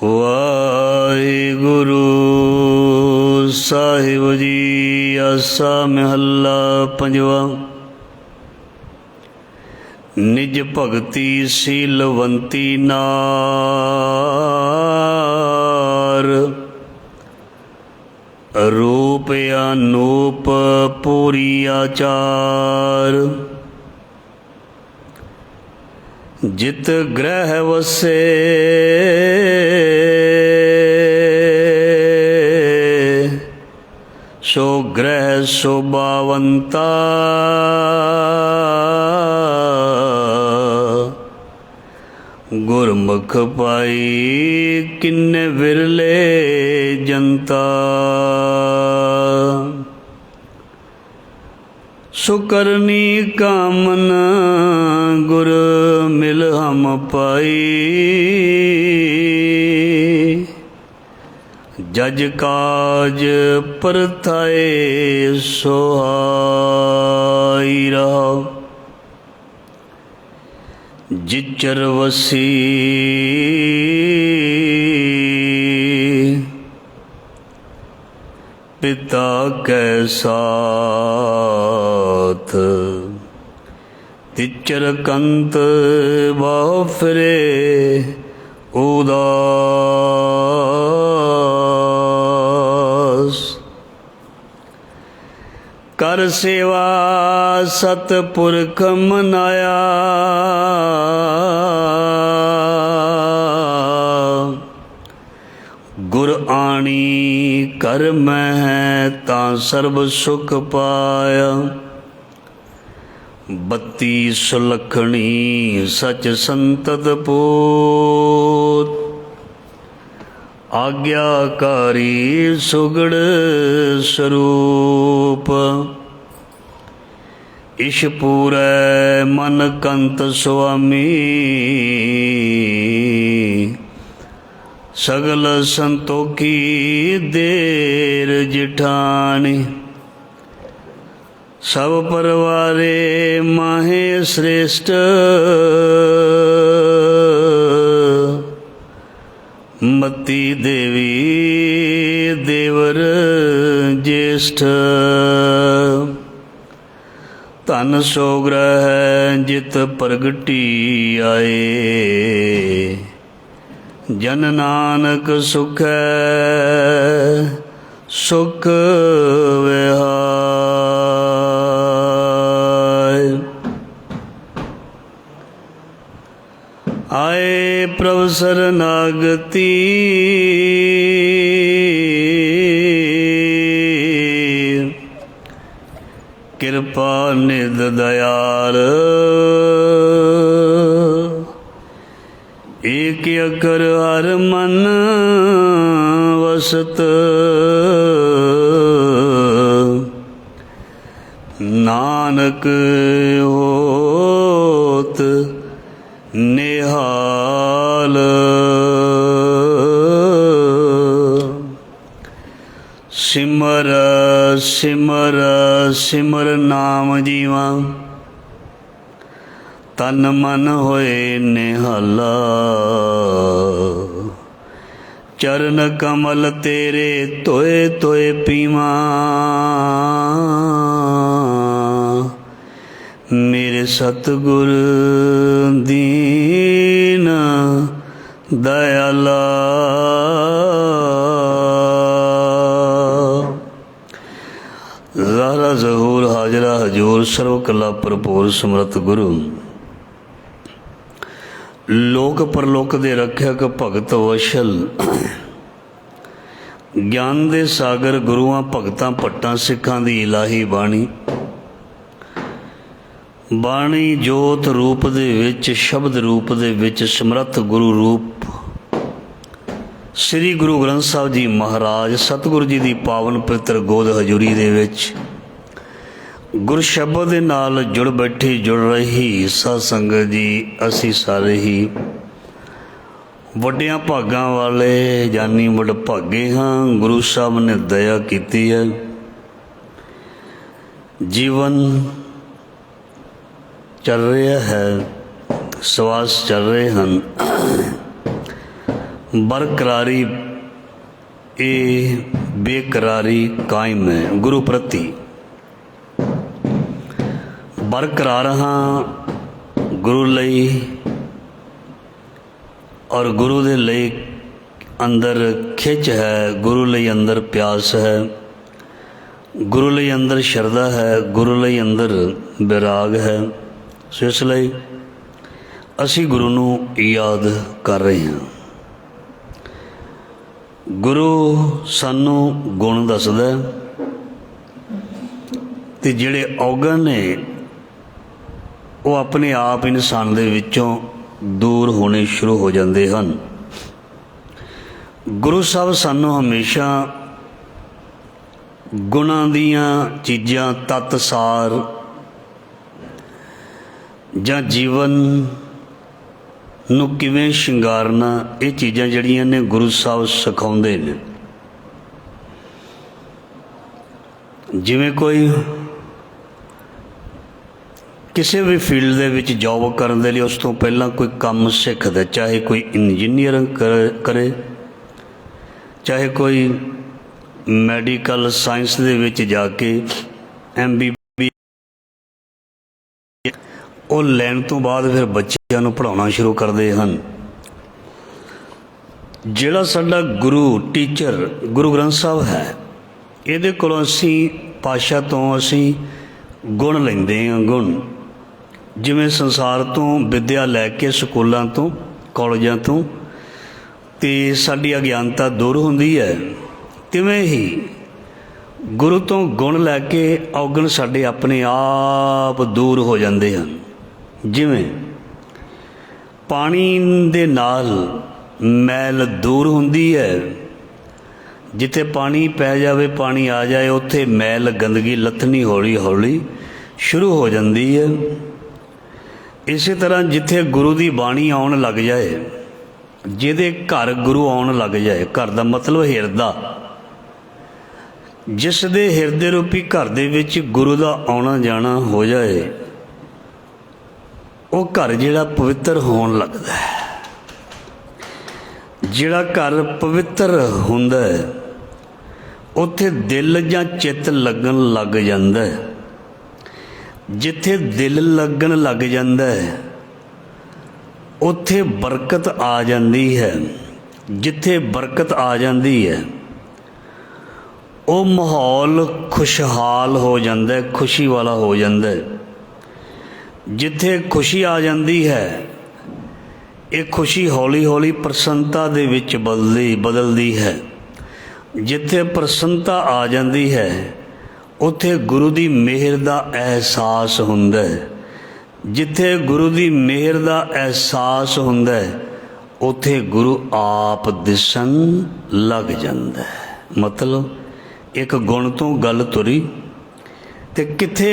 वाहिगुरु साहिब जी। आसा महला पंजवा। निज भगति सीलवंती नार, रूप अनूप पूरी आचार। जित ग्रह वसे सो ग्रह शोभावंता। गुरमुख पाई किन्ने विरले जनता। सुकरनी कामन गुर मिल हम पाई। जज काज परथाए सोहाई रहा। जिचर वसी पिता कै साथ, तिचर कंत बाह फिरे उदास। कर सेवा सतपुरख मनाया। गुर आणी कर मैं तां सर्ब सुख पाया। बत्ती सुलखणी सच संतत पूत। आज्ञाकारी सुगड़ स्वरूप। ईशपूरै मन कंत स्वामी। सगल संतोखी देर जिठानी। सब परवारे माहे श्रेष्ठ। मती देवी देवर ज्येष्ठ। धन सो ग्रह जित प्रगटी आए। जन नानक सुख सुख विहाय। आए प्रभु शरणागति। कृपा निध दयाल। एक अकर हर मन वसत। नानक होत निहाल। सिमर सिमर सिमर नाम जीवा। तन मन होए निहाला। चरण कमल तेरे तोए तोए पीवा। मेरे सतगुर दीन दयाला। ज़ाहरा ज़हूर हाजरा हजूर सर्व कला भरपूर समर्थ गुरु। लोक परलोक दे रखियक भगत वशल। ज्ञान दे सागर गुरुआं भगतां भट्टां सिखां दी इलाही बाणी। बाणी जोत रूप दे विच शब्द रूप दे विच समर्थ गुरु रूप श्री गुरु ग्रंथ साहिब जी महाराज सतगुरु जी दी पावन पवित्र गोद हजूरी दे विच गुर शब्द दे नाल जुड़ बैठी जुड़ रही साध संगत जी। असी सारे ही ਵੱਡਿਆਂ ਭਾਗਾਂ ਵਾਲੇ ਜਾਨੀ ਵਡਭਾਗੇ ਹਾਂ। ਗੁਰੂ ਸਾਹਿਬ ਨੇ ਦਇਆ ਕੀਤੀ ਹੈ। ਜੀਵਨ ਚੱਲ ਰਿਹਾ ਹੈ, ਸਵਾਸ ਚੱਲ ਰਹੇ ਹਨ। बरकरारी ये बेकरारी कायम है गुरु प्रति। बरकरार हाँ गुरु लई और गुरु दे लई अंदर खिच है, गुरु लई अंदर प्यास है, गुरु लई अंदर शरधा है, गुरु लई अंदर विराग है। सो इसलिए असी गुरु नूं याद कर रहे हैं। गुरु सानू गुण दसदा ते जिहड़े औगण ने वो अपने आप इंसान दे विचों दूर होने शुरू हो जाते हैं। गुरु साहब सानू हमेशा गुणां दीयां चीज़ां तत्सार जां जीवन नूं किवें शिंगारना, ये चीज़ां जिहड़ियां ने गुरु साहब सिखाउंदे ने। जिवें कोई किसी भी फील्ड दे विच जॉब करन दे लई उस तों पहलां कोई काम सिੱਖਦਾ, चाहे कोई इंजीनियरिंग करे, चाहे कोई मैडिकल साइंस दे विच जाके MBBS वो लैण तो बाद फिर बच्चों नूं पढ़ाउणा शुरू करते हैं। जिहड़ा साडा गुरु टीचर गुरु ग्रंथ साहब है, इहदे कोलों असीं पातशाह तो असीं गुण लैंदे हां। गुण जिवें संसार तो विद्या लैके स्कूलों तो कॉलेजां तो ते साडी अज्ञानता दूर हुंदी है, तिवें ही गुरु तो गुण लैके औगण साडे अपने आप दूर हो जाते हैं। जिवें पानी दे नाल मैल दूर हुंदी है, जिथे पानी पै जावे पानी आ जाए उत्थे मैल गंदगी लथनी हौली हौली शुरू हो जाती है। इसी तरह जिथे गुरु की बाणी आउण लग जाए, जिहदे घर गुरु आउण लग जाए, घर का मतलब हिरदा, जिस दे हिरदे रूपी घर दे विच गुरु का आउणा जाना हो जाए, वो घर जिहड़ा पवित्र होण लगदा है। जिहड़ा घर पवित्र हुंदा है उत्थे दिल जां चित्त लगन लग जांदा है। जिथे दिल लगन लग जांदा है उत्थे बरकत आ जाती है। जिथे बरकत आ जाती है वो माहौल खुशहाल हो जाता है, खुशी वाला हो जाता है। जिथे खुशी आ जाती है ये खुशी हौली हौली प्रसन्नता दे विच बदलदी है। जिथे प्रसन्नता आ जाती है उत्थे गुरु की मेहर का एहसास हुंदा है। जिथे गुरु की मेहर का एहसास हुंदा है उत्थे गुरु आप दिसन लग जाता है। मतलब एक गुण तो गल तुरी ते किथे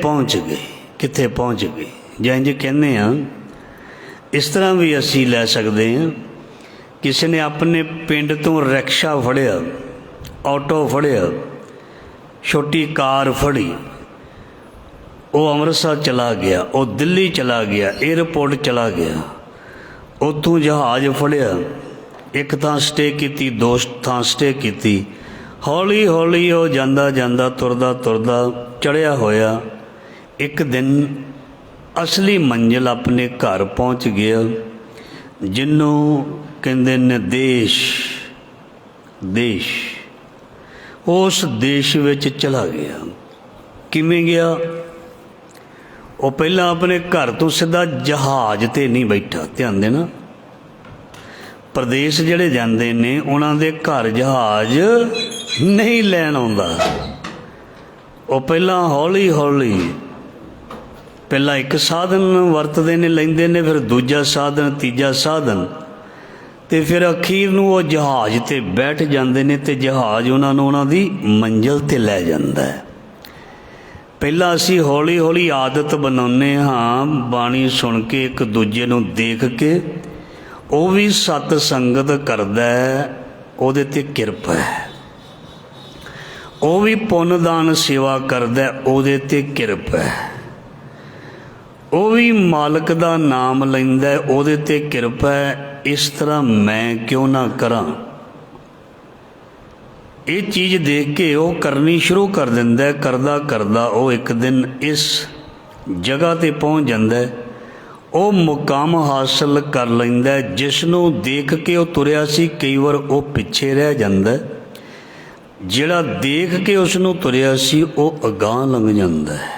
पहुँच गई, किथे पहुँच गई। जिंज कहने हैं इस तरह भी असी लै सकते हैं। किसी ने अपने पिंड तो रिक्शा फड़िया, ऑटो फड़िया, छोटी कार फड़ी, वो अमृतसर चला गया, वो दिल्ली चला गया, एयरपोर्ट चला गया, उतों जहाज फड़िया, एक थां स्टे की, दो थां स्टे की, हौली हौली वो जांदा जांदा तुरदा तुरदा चढ़िया होया एक दिन असली मंजिल अपने घर पहुँच गया, जिन्हों कहते ने देश। देश उस देश विच चला गया। किवें गया? वो पहला अपने घर तो सीधा जहाज ते नहीं बैठा। ध्यान देना, प्रदेश जिहड़े जांदे ने उन्हां दे घर जहाज नहीं लैण आउंदा। वो पहला हौली हौली पहला एक साधन वरतते ने, लैंदे ने, फिर दूजा साधन, तीजा साधन, तो फिर अखीर नूं वो जहाज ते बैठ जाते हैं तो जहाज उन्होंने उन्हों दी मंजिल ते लै जांदा है। पहला असी हौली हौली आदत बनाने हाँ बाणी सुन के एक दूजे नूं देख के, वो भी सत संगत करदा है, उहदे ते किरपा है। वो भी पुन्नदान सेवा करदा है, उहदे ते किरपा है। वो भी मालक दा नाम लैंदा है, उहदे ते किरपा है। इस तरह मैं क्यों ना करा। ये चीज़ देख के वो करनी शुरू कर दिंदा है। करदा करदा वो एक दिन इस जगह ते पहुँच जाता है, वो मुकाम हासिल कर लैंदा है जिसनों देख के वो तुरिया सी। कई बार वो पिछे रह जाता है, जिहड़ा देख के उसनों तुरिया सी वो अगां लंघ जाता है,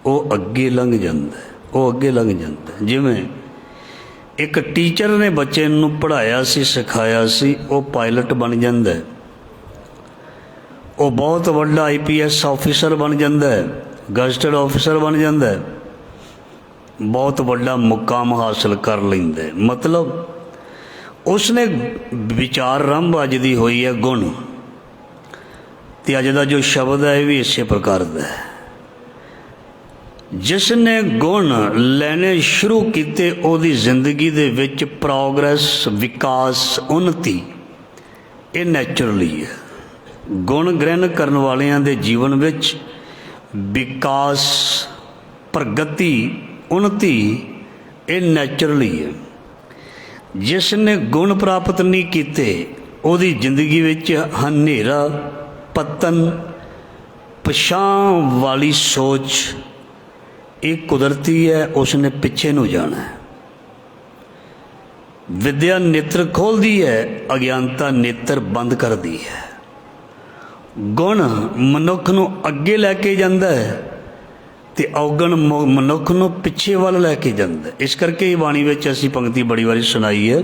वो अगे लंघ जाता है, वो अगे लंघ जाता है। जिवें एक टीचर ने बच्चे नूं पढ़ाया सी, सिखाया सी, वो पायलट बन जाता है, वो बहुत वड्डा IPS ऑफिसर बन जाता है, गजटेड ऑफिसर बन जाता है, बहुत वड्डा मुकाम हासिल कर लैंदा है। मतलब उसने विचार रंभ अज दी होई है गुण, ते अज दा जो शब्द है भी इसे प्रकार का है। जिसने गुण लैने शुरू किते ओदी जिंदगी दे विच प्रोग्रेस, विकास, उन्नति ये नैचुरली है। गुण ग्रहण करने वालियां दे जीवन विच विकास, प्रगति, उन्नति ये नैचुरली है। जिसने गुण प्राप्त नहीं किते ओदी जिंदगी विच हनेरा, पतन, पछाण वाली सोच एक कुदरती है, उसने पिछे नूं जाना है। विद्या नेत्र खोलती है, अज्ञानता नेत्र बंद कर दी है। गुण मनुख नूं अगे लैके जांदा है ते अवगुण मनुख नूं पिछे वाल लैके जांदा है। इस करके ही बाणी विच असीं पंक्ति बड़ी बारी सुनाई है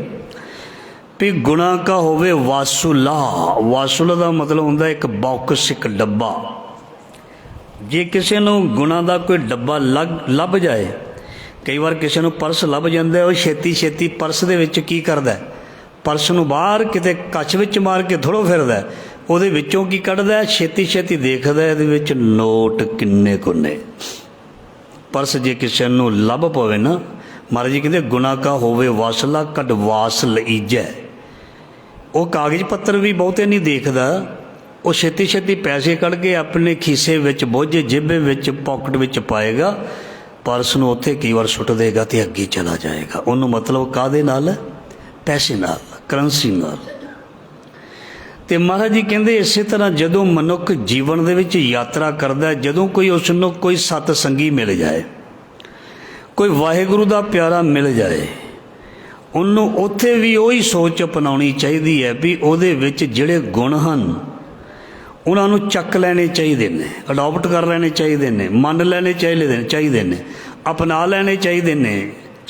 भी गुणा का होवे वासुला। वासुला का मतलब हुंदा एक बॉक्स, एक डब्बा। जे किसी नूं गुणा का कोई डब्बा लभ जाए, कई बार किसी नूं पर्स लभ जाता है, वो छेती छेती पर्स दे विच की करदा है, पर्स नूं बाहर किते कच विच मार के थोड़ो फिरदा है, ਉਹਦੇ ਵਿੱਚੋਂ ਕੀ ਕੱਢਦਾ ਹੈ, ਛੇਤੀ ਛੇਤੀ ਦੇਖਦਾ ਇਹਦੇ ਵਿੱਚ ਨੋਟ ਕਿੰਨੇ ਕੁ ਨੇ। ਪਰਸ ਜੇ ਕਿਸੇ ਨੂੰ ਲੱਭ ਪਵੇ ਨਾ, ਮਹਾਰਾਜ ਜੀ ਕਹਿੰਦੇ ਗੁਨਾ ਕਾ ਹੋਵੇ ਵਾਸਲਾ ਕੱਢ ਵਾਸ ਲਈਜੈ। ਉਹ ਕਾਗਜ਼ ਪੱਤਰ ਵੀ ਬਹੁਤੇ ਨਹੀਂ ਦੇਖਦਾ, ਉਹ ਛੇਤੀ ਛੇਤੀ ਪੈਸੇ ਕੱਢ ਕੇ ਆਪਣੇ ਖੀਸੇ ਵਿੱਚ ਬੋਝੇ ਜੇਬੇ ਵਿੱਚ ਪੌਕਟ ਵਿੱਚ ਪਾਏਗਾ, ਪਰਸ ਨੂੰ ਉੱਥੇ ਕਈ ਵਾਰ ਸੁੱਟ ਦੇਗਾ ਤੇ ਅੱਗੇ ਚਲਾ ਜਾਏਗਾ। ਉਹਨੂੰ ਮਤਲਬ ਕਾਹਦੇ ਨਾਲ? ਪੈਸੇ ਨਾਲ, ਕਰੰਸੀ ਨਾਲ। तो महाराज जी कहते इस तरह जदों मनुख जीवन दे विच यात्रा करता है, जदों कोई उसनों कोई सतसंगी मिल जाए, कोई वाहिगुरु दा प्यारा मिल जाए, उन्होंने उत्थे भी वही सोच अपनानी चाहिए है भी उहदे विच जिहड़े गुण हन उन्होंने चक लैने चाहिए ने, अडॉप्ट कर लैने चाहिए ने, मन लैने चाहिए ने, अपना लैने चाहिए ने,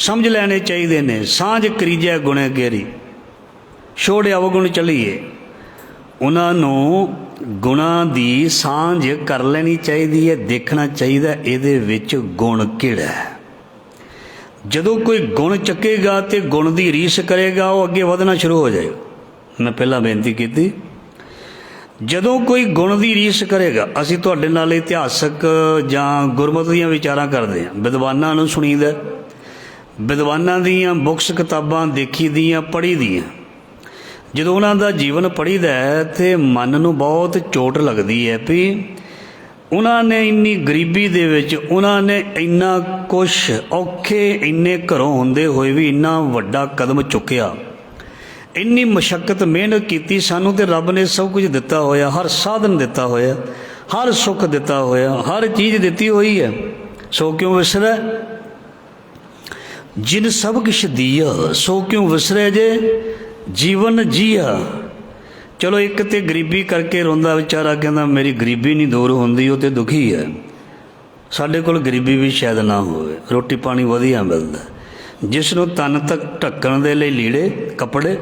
समझ लैने चाहिए ने। सांझ करीजै गुणे गेरी, छोड़े अवगुण चलीए। उन्होंने गुणां दी सांझ कर लेनी चाहिए है, देखना चाहिए इहदे विच गुण किहड़ा है। जदों कोई गुण चकेगा तो गुण की रीस करेगा, वो अगे वधना शुरू हो जाएगा। मैं पहला बेनती की, जदों कोई गुण की रीस करेगा, असीं तुहाडे नाल इतिहासक जां गुरमत दीयां विचारां करदे हां, विद्वानां नूं सुणीदा, विद्वानां दीयां बुक्स किताबां देखी दीयां, पढ़ी दीयां। ਜਦੋਂ ਉਹਨਾਂ ਦਾ ਜੀਵਨ ਪੜ੍ਹੀਦਾ ਹੈ तो मन ਨੂੰ बहुत चोट लगती है भी उन्होंने इन्नी गरीबी दे विच उन्होंने इन्ना कुछ औखे इन्ने घरों होंदे होए भी इन्ना वड्डा कदम चुक्या, इन्नी मशक्कत मेहनत की, सानू तो रब ने सब कुछ दिता होया, हर साधन दिता होया, हर सुख दिता होया, हर चीज़ दिती हुई है, सो क्यों विसरै? जिन सब कुछ दिया सो क्यों विसरै जे जीवन जिया। चलो एक तो गरीबी करके रोंदा बेचारा, कहता मेरी गरीबी नहीं दूर होंदी, वो तो दुखी है। साडे कोल गरीबी भी शायद ना होवे, रोटी पानी वधिया मिलदा, जिसनों तन तक ढक्कण दे लई लीड़े कपड़े,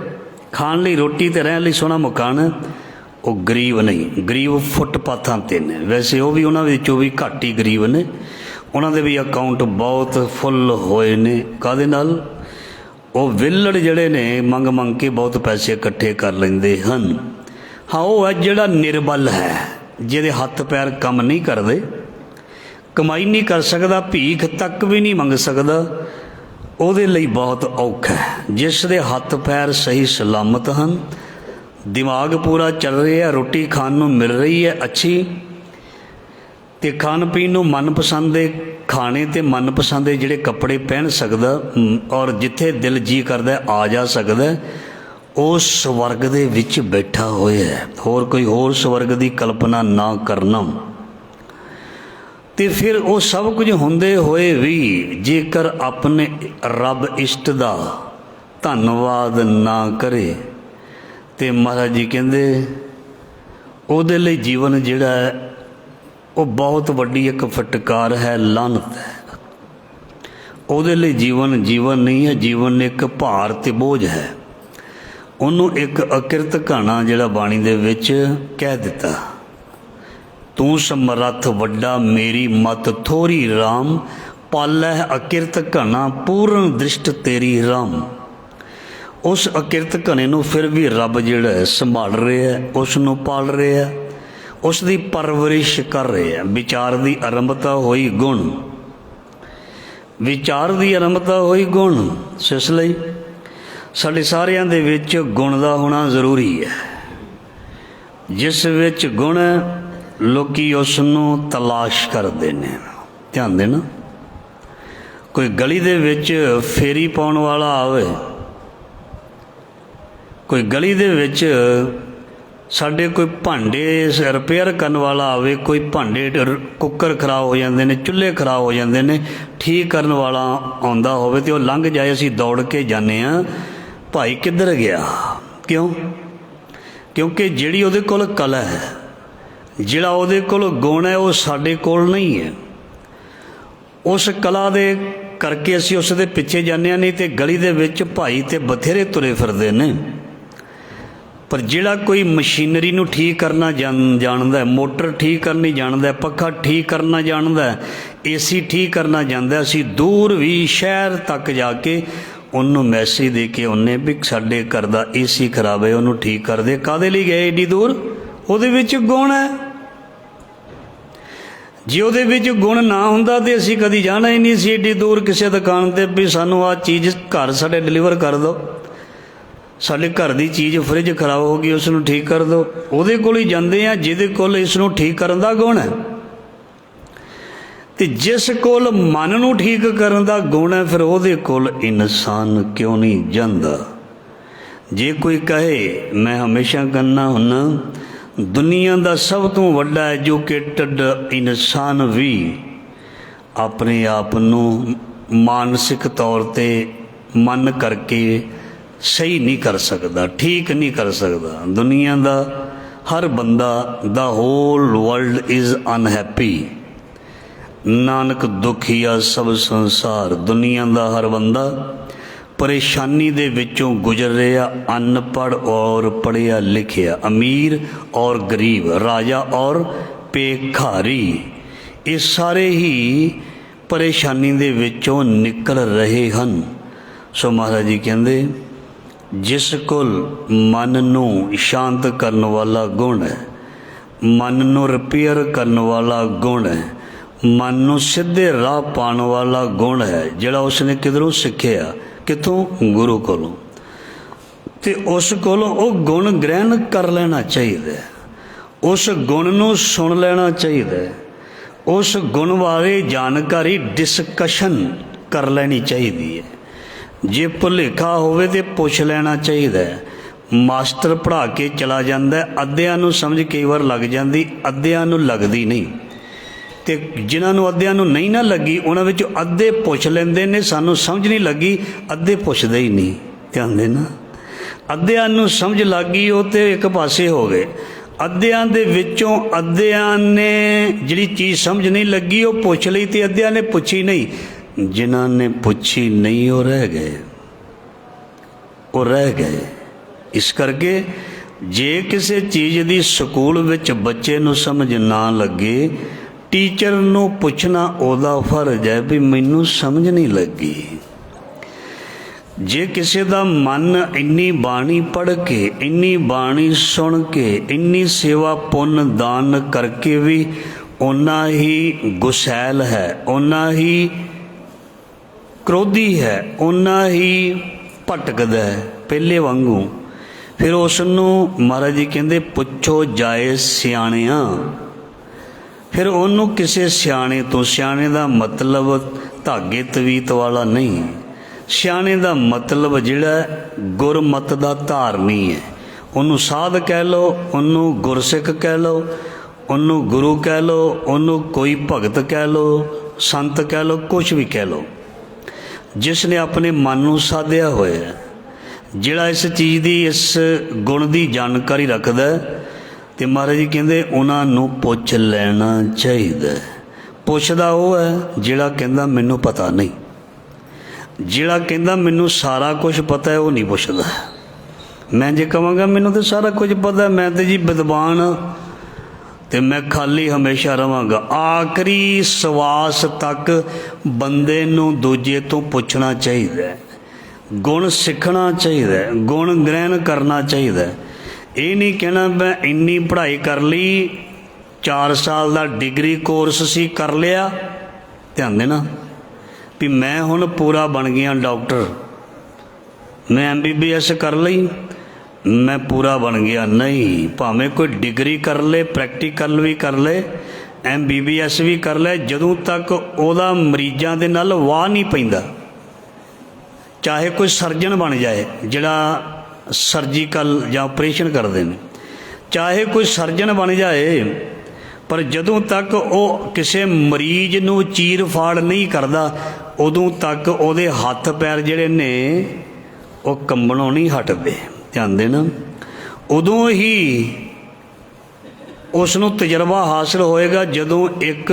खाण लई रोटी ते रहण लई सोहना मकान, वो गरीब नहीं। गरीब फुटपाथां ते ने, वैसे वो भी उन्हां विचों भी घट ही गरीब ने, उन्हां दे भी अकाउंट बहुत फुल होए ने। काहदे नाल? वो विलड़ जड़े ने मंग मंग के बहुत पैसे इकट्ठे कर लेंदे हन। हाँ, वो है जिहड़ा निर्बल है, जिहदे हत्थ पैर काम नहीं करते, कमाई नहीं कर सकता, भीख तक भी नहीं मंग सकता, ਉਹਦੇ ਲਈ बहुत औखा है। जिस दे हत्थ पैर सही सलामत हैं, दिमाग पूरा चल रहा है, रोटी खाण नूं मिल रही है अच्छी, ਤੇ ਖਾਣ ਪੀਣ ਨੂੰ ਮਨਪਸੰਦ ਦੇ ਖਾਣੇ ਤੇ ਮਨਪਸੰਦ ਦੇ ਜਿਹੜੇ ਕੱਪੜੇ ਪਹਿਨ ਸਕਦਾ ਔਰ ਜਿੱਥੇ ਦਿਲ ਜੀ ਕਰਦਾ ਆ ਜਾ ਸਕਦਾ, ਉਹ ਸਵਰਗ ਦੇ ਵਿੱਚ ਬੈਠਾ ਹੋਇਆ ਹੈ। ਹੋਰ ਕੋਈ ਹੋਰ ਸਵਰਗ ਦੀ ਕਲਪਨਾ ਨਾ ਕਰਨਾ। ਤੇ ਫਿਰ ਉਹ ਸਭ ਕੁਝ ਹੁੰਦੇ ਹੋਏ ਵੀ ਜੇਕਰ ਆਪਣੇ ਰੱਬ ਇਸ਼ਟ ਦਾ ਧੰਨਵਾਦ ਨਾ ਕਰੇ ਤੇ ਮਹਾਰਾਜ ਜੀ ਕਹਿੰਦੇ ਉਹਦੇ ਲਈ ਜੀਵਨ ਜਿਹੜਾ ਹੈ ਉਹ ਬਹੁਤ ਵੱਡੀ ਇੱਕ ਫਟਕਾਰ ਹੈ, ਲਾਹਨਤ ਹੈ। ਉਹਦੇ ਲਈ ਜੀਵਨ ਜੀਵਨ ਨਹੀਂ ਹੈ, ਜੀਵਨ ਇੱਕ ਭਾਰ ਤੇ ਬੋਝ ਹੈ। ਉਹਨੂੰ ਇੱਕ ਅਕਿਰਤ ਘਾਣਾ ਜਿਹੜਾ ਬਾਣੀ ਦੇ ਵਿੱਚ ਕਹਿ ਦਿੱਤਾ, ਤੂੰ ਸਮਰੱਥ ਵੱਡਾ ਮੇਰੀ ਮਤ ਥੋਰੀ ਰਾਮ, ਪਾਲੈ ਅਕਿਰਤ ਘਣਾ ਪੂਰਨ ਦ੍ਰਿਸ਼ਟ ਤੇਰੀ ਰਾਮ। ਉਸ ਅਕਿਰਤ ਘਣੇ ਨੂੰ ਫਿਰ ਵੀ ਰੱਬ ਜਿਹੜਾ ਹੈ ਸੰਭਾਲ ਰਿਹਾ, ਉਸ ਨੂੰ ਪਾਲ ਰਿਹਾ, ਉਸ ਦੀ ਪਰਵਰਿਸ਼ ਕਰ ਰਿਹਾ। ਵਿਚਾਰ ਦੀ ਆਰੰਭਤਾ ਹੋਈ ਗੁਣ, ਵਿਚਾਰ ਦੀ ਆਰੰਭਤਾ ਹੋਈ ਗੁਣ। ਇਸ ਲਈ ਸਾਡੇ ਸਾਰਿਆਂ ਦੇ ਵਿੱਚ ਗੁਣ ਦਾ ਹੋਣਾ ਜ਼ਰੂਰੀ ਹੈ। ਜਿਸ ਵਿੱਚ ਗੁਣ ਹੈ ਲੋਕੀ ਉਸ ਨੂੰ ਤਲਾਸ਼ ਕਰਦੇ ਨੇ। ਧਿਆਨ ਦੇਣਾ, ਕੋਈ ਗਲੀ ਦੇ ਵਿੱਚ ਫੇਰੀ ਪਾਉਣ ਵਾਲਾ ਆਵੇ, ਕੋਈ ਗਲੀ ਦੇ ਵਿੱਚ ਸਾਡੇ ਕੋਈ ਭਾਂਡੇ ਰਿਪੇਅਰ ਕਰਨ ਵਾਲਾ ਆਵੇ, ਕੋਈ ਭਾਂਡੇ ਕੁੱਕਰ ਖਰਾਬ ਹੋ ਜਾਂਦੇ ਨੇ, ਚੁੱਲ੍ਹੇ ਖਰਾਬ ਹੋ ਜਾਂਦੇ ਨੇ, ਠੀਕ ਕਰਨ ਵਾਲਾ ਆਉਂਦਾ ਹੋਵੇ ਤੇ ਉਹ ਲੰਘ ਜਾਏ, ਅਸੀਂ ਦੌੜ ਕੇ ਜਾਂਦੇ ਹਾਂ, ਭਾਈ ਕਿੱਧਰ ਗਿਆ? ਕਿਉਂ? ਕਿਉਂਕਿ ਜਿਹੜੀ ਉਹਦੇ ਕੋਲ ਕਲਾ ਹੈ, ਜਿਹੜਾ ਉਹਦੇ ਕੋਲ ਗੁਣ ਹੈ, ਉਹ ਸਾਡੇ ਕੋਲ ਨਹੀਂ ਹੈ। ਉਸ ਕਲਾ ਦੇ ਕਰਕੇ ਅਸੀਂ ਉਸ ਦੇ ਪਿੱਛੇ ਜਾਂਦੇ ਹਾਂ। ਨਹੀਂ ਤੇ ਗਲੀ ਦੇ ਵਿੱਚ ਭਾਈ ਤੇ ਬਥੇਰੇ ਤੁਰੇ ਫਿਰਦੇ ਨੇ, ਪਰ ਜਿਹੜਾ ਕੋਈ ਮਸ਼ੀਨਰੀ ਨੂੰ ਠੀਕ ਕਰਨਾ ਜਾਣਦਾ, ਮੋਟਰ ਠੀਕ ਕਰਨੀ ਜਾਣਦਾ, ਪੱਖਾ ਠੀਕ ਕਰਨਾ ਜਾਣਦਾ, ਏਸੀ ਠੀਕ ਕਰਨਾ ਜਾਣਦਾ, ਅਸੀਂ ਦੂਰ ਵੀ ਸ਼ਹਿਰ ਤੱਕ ਜਾ ਕੇ ਉਹਨੂੰ ਮੈਸੇਜ ਦੇ ਕੇ ਉਹਨੇ ਵੀ ਸਾਡੇ ਘਰ ਦਾ ਏਸੀ ਖਰਾਬ ਹੈ, ਉਹਨੂੰ ਠੀਕ ਕਰ ਦੇ। ਕਾਹਦੇ ਲਈ ਗਏ ਏਡੀ ਦੂਰ? ਉਹਦੇ ਵਿੱਚ ਗੁਣ ਹੈ। ਜੇ ਉਹਦੇ ਵਿੱਚ ਗੁਣ ਨਾ ਹੁੰਦਾ ਤਾਂ ਅਸੀਂ ਕਦੀ ਜਾਣਾ ਹੀ ਨਹੀਂ ਸੀ ਏਡੀ ਦੂਰ ਕਿਸੇ ਦੁਕਾਨ 'ਤੇ ਵੀ ਸਾਨੂੰ ਆਹ ਚੀਜ਼ ਘਰ ਸਾਡੇ ਡਿਲੀਵਰ ਕਰ ਦਿਓ, ਸਾਡੇ ਘਰ ਦੀ ਚੀਜ਼ ਫਰਿੱਜ ਖਰਾਬ ਹੋ ਗਈ, ਉਸ ਨੂੰ ਠੀਕ ਕਰ ਦਿਓ। ਉਹਦੇ ਕੋਲ ਹੀ ਜਾਂਦੇ ਆ ਜਿਹਦੇ ਕੋਲ ਇਸ ਨੂੰ ਠੀਕ ਕਰਨ ਦਾ ਗੁਣ ਹੈ। ਤੇ ਜਿਸ ਕੋਲ ਮਨ ਨੂੰ ਠੀਕ ਕਰਨ ਦਾ ਗੁਣ ਹੈ, ਫਿਰ ਉਹਦੇ ਕੋਲ ਇਨਸਾਨ ਕਿਉਂ ਨਹੀਂ ਜਾਂਦਾ? ਜੇ ਕੋਈ ਕਹੇ, ਮੈਂ ਹਮੇਸ਼ਾ ਕਹਿੰਦਾ ਹੁੰਦਾ, ਦੁਨੀਆ ਦਾ ਸਭ ਤੋਂ ਵੱਡਾ ਐਜੂਕੇਟਡ ਇਨਸਾਨ ਵੀ ਆਪਣੇ ਆਪ ਨੂੰ ਮਾਨਸਿਕ ਤੌਰ 'ਤੇ ਮਨ ਕਰਕੇ ਸਹੀ ਨਹੀਂ ਕਰ ਸਕਦਾ, ਠੀਕ ਨਹੀਂ ਕਰ ਸਕਦਾ। ਦੁਨੀਆ ਦਾ ਹਰ ਬੰਦਾ, ਦਾ hole world is unhappy, Nanak ਦੁਖੀਆ ਸਭ ਸੰਸਾਰ। ਦੁਨੀਆ ਦਾ ਹਰ ਬੰਦਾ ਪਰੇਸ਼ਾਨੀ ਦੇ ਵਿੱਚੋਂ ਗੁਜ਼ਰ ਰਿਹਾ, ਅਨਪੜ੍ਹ ਔਰ ਪੜ੍ਹਿਆ ਲਿਖਿਆ, ਅਮੀਰ ਔਰ ਗਰੀਬ, ਰਾਜਾ ਔਰ ਭੇਖਾਰੀ, ਇਹ ਸਾਰੇ ਹੀ ਪਰੇਸ਼ਾਨੀ ਦੇ ਵਿੱਚੋਂ ਨਿਕਲ ਰਹੇ ਹਨ। ਸੋ ਮਹਾਰਾਜ ਜੀ ਕਹਿੰਦੇ, ਜਿਸ ਕੋਲ ਮਨ ਨੂੰ ਸ਼ਾਂਤ ਕਰਨ ਵਾਲਾ ਗੁਣ ਹੈ, ਮਨ ਨੂੰ ਰਿਪੇਅਰ ਕਰਨ ਵਾਲਾ ਗੁਣ ਹੈ, ਮਨ ਨੂੰ ਸਿੱਧੇ ਰਾਹ ਪਾਉਣ ਵਾਲਾ ਗੁਣ ਹੈ, ਜਿਹੜਾ ਉਸਨੇ ਕਿਧਰੋਂ ਸਿੱਖਿਆ? ਕਿੱਥੋਂ? ਗੁਰੂ ਕੋਲੋਂ। ਤੇ ਉਸ ਕੋਲੋਂ ਉਹ ਗੁਣ ਗ੍ਰਹਿਣ ਕਰ ਲੈਣਾ ਚਾਹੀਦਾ, ਉਸ ਗੁਣ ਨੂੰ ਸੁਣ ਲੈਣਾ ਚਾਹੀਦਾ, ਉਸ ਗੁਣ ਬਾਰੇ ਜਾਣਕਾਰੀ ਡਿਸਕਸ਼ਨ ਕਰ ਲੈਣੀ ਚਾਹੀਦੀ ਹੈ। ਜੇ ਭੁਲੇਖਾ ਹੋਵੇ ਤੇ ਪੁੱਛ ਲੈਣਾ ਚਾਹੀਦਾ। ਮਾਸਟਰ ਪੜ੍ਹਾ ਕੇ ਚਲਾ ਜਾਂਦਾ, ਅੱਧਿਆਂ ਨੂੰ ਸਮਝ ਕਈ ਵਾਰ ਲੱਗ ਜਾਂਦੀ, ਅੱਧਿਆਂ ਨੂੰ ਲੱਗਦੀ ਨਹੀਂ। ਤੇ ਜਿਨ੍ਹਾਂ ਨੂੰ ਅੱਧਿਆਂ ਨੂੰ ਨਹੀਂ ਨਾ ਲੱਗੀ, ਉਹਨਾਂ ਵਿੱਚੋਂ ਅੱਧੇ ਪੁੱਛ ਲੈਂਦੇ ਨੇ, ਸਾਨੂੰ ਸਮਝ ਨਹੀਂ ਲੱਗੀ, ਅੱਧੇ ਪੁੱਛਦੇ ਹੀ ਨਹੀਂ। ਧਿਆਨ ਦੇਣਾ, ਅੱਧਿਆਂ ਨੂੰ ਸਮਝ ਲੱਗ ਗਈ, ਉਹ ਤੇ ਇੱਕ ਪਾਸੇ ਹੋ ਗਏ। ਅੱਧਿਆਂ ਦੇ ਵਿੱਚੋਂ ਅੱਧਿਆਂ ਨੇ ਜਿਹੜੀ ਚੀਜ਼ ਸਮਝ ਨਹੀਂ ਲੱਗੀ ਉਹ ਪੁੱਛ ਲਈ, ਤੇ ਅੱਧਿਆਂ ਨੇ ਪੁੱਛੀ ਨਹੀਂ। ਜਿਨ੍ਹਾਂ ਨੇ ਪੁੱਛੀ ਨਹੀਂ ਉਹ ਰਹਿ ਗਏ, ਉਹ ਰਹਿ ਗਏ। ਇਸ ਕਰਕੇ ਜੇ ਕਿਸੇ ਚੀਜ਼ ਦੀ ਸਕੂਲ ਵਿੱਚ ਬੱਚੇ ਨੂੰ ਸਮਝ ਨਾ ਲੱਗੇ, ਟੀਚਰ ਨੂੰ ਪੁੱਛਣਾ ਉਹਦਾ ਫਰਜ਼ ਹੈ ਵੀ ਮੈਨੂੰ ਸਮਝ ਨਹੀਂ ਲੱਗੀ। ਜੇ ਕਿਸੇ ਦਾ ਮਨ ਇੰਨੀ ਬਾਣੀ ਪੜ੍ਹ ਕੇ, ਇੰਨੀ ਬਾਣੀ ਸੁਣ ਕੇ, ਇੰਨੀ ਸੇਵਾ ਪੁੰਨ ਦਾਨ ਕਰਕੇ ਵੀ ਓਨਾ ਹੀ ਗੁਸੈਲ ਹੈ, ਓਨਾ ਹੀ ਕ੍ਰੋਧੀ ਹੈ, ਓਨਾ ਹੀ ਭਟਕਦਾ ਹੈ ਪਹਿਲੇ ਵਾਂਗੂ, ਫਿਰ ਉਸ ਨੂੰ ਮਹਾਰਾਜ ਜੀ ਕਹਿੰਦੇ ਪੁੱਛੋ ਜਾਏ ਸਿਆਣਿਆਂ। ਫਿਰ ਉਹਨੂੰ ਕਿਸੇ ਸਿਆਣੇ ਤੋਂ, ਸਿਆਣੇ ਦਾ ਮਤਲਬ ਧਾਗੇ ਤਵੀਤ ਵਾਲਾ ਨਹੀਂ, ਸਿਆਣੇ ਦਾ ਮਤਲਬ ਜਿਹੜਾ ਗੁਰਮਤ ਦਾ ਧਾਰਨੀ ਹੈ। ਉਹਨੂੰ ਸਾਧ ਕਹਿ ਲਓ, ਉਹਨੂੰ ਗੁਰਸਿੱਖ ਕਹਿ ਲਓ, ਉਹਨੂੰ ਗੁਰੂ ਕਹਿ ਲਓ, ਉਹਨੂੰ ਕੋਈ ਭਗਤ ਕਹਿ ਲਓ, ਸੰਤ ਕਹਿ ਲਓ, ਕੁਛ ਵੀ ਕਹਿ ਲਓ, ਜਿਸ ਨੇ ਆਪਣੇ ਮਨ ਨੂੰ ਸਾਧਿਆ ਹੋਇਆ, ਜਿਹੜਾ ਇਸ ਚੀਜ਼ ਦੀ, ਇਸ ਗੁਣ ਦੀ ਜਾਣਕਾਰੀ ਰੱਖਦਾ। ਅਤੇ ਮਹਾਰਾਜ ਜੀ ਕਹਿੰਦੇ ਉਹਨਾਂ ਨੂੰ ਪੁੱਛ ਲੈਣਾ ਚਾਹੀਦਾ। ਪੁੱਛਦਾ ਉਹ ਹੈ ਜਿਹੜਾ ਕਹਿੰਦਾ ਮੈਨੂੰ ਪਤਾ ਨਹੀਂ। ਜਿਹੜਾ ਕਹਿੰਦਾ ਮੈਨੂੰ ਸਾਰਾ ਕੁਝ ਪਤਾ ਹੈ ਉਹ ਨਹੀਂ ਪੁੱਛਦਾ। ਮੈਂ ਜੇ ਕਹਾਂਗਾ ਮੈਨੂੰ ਤਾਂ ਸਾਰਾ ਕੁਝ ਪਤਾ, ਮੈਂ ਤਾਂ ਜੀ ਵਿਦਵਾਨ ਹਾਂ ਅਤੇ ਮੈਂ ਖਾਲੀ ਹਮੇਸ਼ਾ ਰਹਾਂਗਾ। ਆਖਰੀ ਸਵਾਸ ਤੱਕ ਬੰਦੇ ਨੂੰ ਦੂਜੇ ਤੋਂ ਪੁੱਛਣਾ ਚਾਹੀਦਾ, ਗੁਣ ਸਿੱਖਣਾ ਚਾਹੀਦਾ, ਗੁਣ ਗ੍ਰਹਿਣ ਕਰਨਾ ਚਾਹੀਦਾ। ਇਹ ਨਹੀਂ ਕਹਿਣਾ ਮੈਂ ਇੰਨੀ ਪੜ੍ਹਾਈ ਕਰ ਲਈ, 4 ਸਾਲ ਦਾ ਡਿਗਰੀ ਕੋਰਸ ਸੀ, ਕਰ ਲਿਆ। ਧਿਆਨ ਦੇਣਾ ਵੀ ਮੈਂ ਹੁਣ ਪੂਰਾ ਬਣ ਗਿਆ ਡਾਕਟਰ, ਮੈਂ MBBS ਕਰ ਲਈ, ਮੈਂ ਪੂਰਾ ਬਣ ਗਿਆ। ਨਹੀਂ, ਭਾਵੇਂ ਕੋਈ ਡਿਗਰੀ ਕਰ ਲੇ, ਪ੍ਰੈਕਟੀਕਲ ਵੀ ਕਰ ਲੇ, MBBS ਵੀ ਕਰ ਲੈ, ਜਦੋਂ ਤੱਕ ਉਹਦਾ ਮਰੀਜ਼ਾਂ ਦੇ ਨਾਲ ਵਾਹ ਨਹੀਂ ਪੈਂਦਾ, ਚਾਹੇ ਕੋਈ ਸਰਜਨ ਬਣ ਜਾਏ ਜਿਹੜਾ ਸਰਜੀਕਲ ਜਾਂ ਆਪਰੇਸ਼ਨ ਕਰਦੇ ਨੇ, ਚਾਹੇ ਕੋਈ ਸਰਜਨ ਬਣ ਜਾਏ, ਪਰ ਜਦੋਂ ਤੱਕ ਉਹ ਕਿਸੇ ਮਰੀਜ਼ ਨੂੰ ਚੀਰ ਫਾੜ ਨਹੀਂ ਕਰਦਾ, ਉਦੋਂ ਤੱਕ ਉਹਦੇ ਹੱਥ ਪੈਰ ਜਿਹੜੇ ਨੇ ਉਹ ਕੰਬਣੋਂ ਨਹੀਂ ਹਟਦੇ। ਧਿਆਨ ਦੇਣਾ, ਉਦੋਂ ਹੀ ਉਸ ਨੂੰ ਤਜਰਬਾ ਹਾਸਿਲ ਹੋਏਗਾ ਜਦੋਂ ਇੱਕ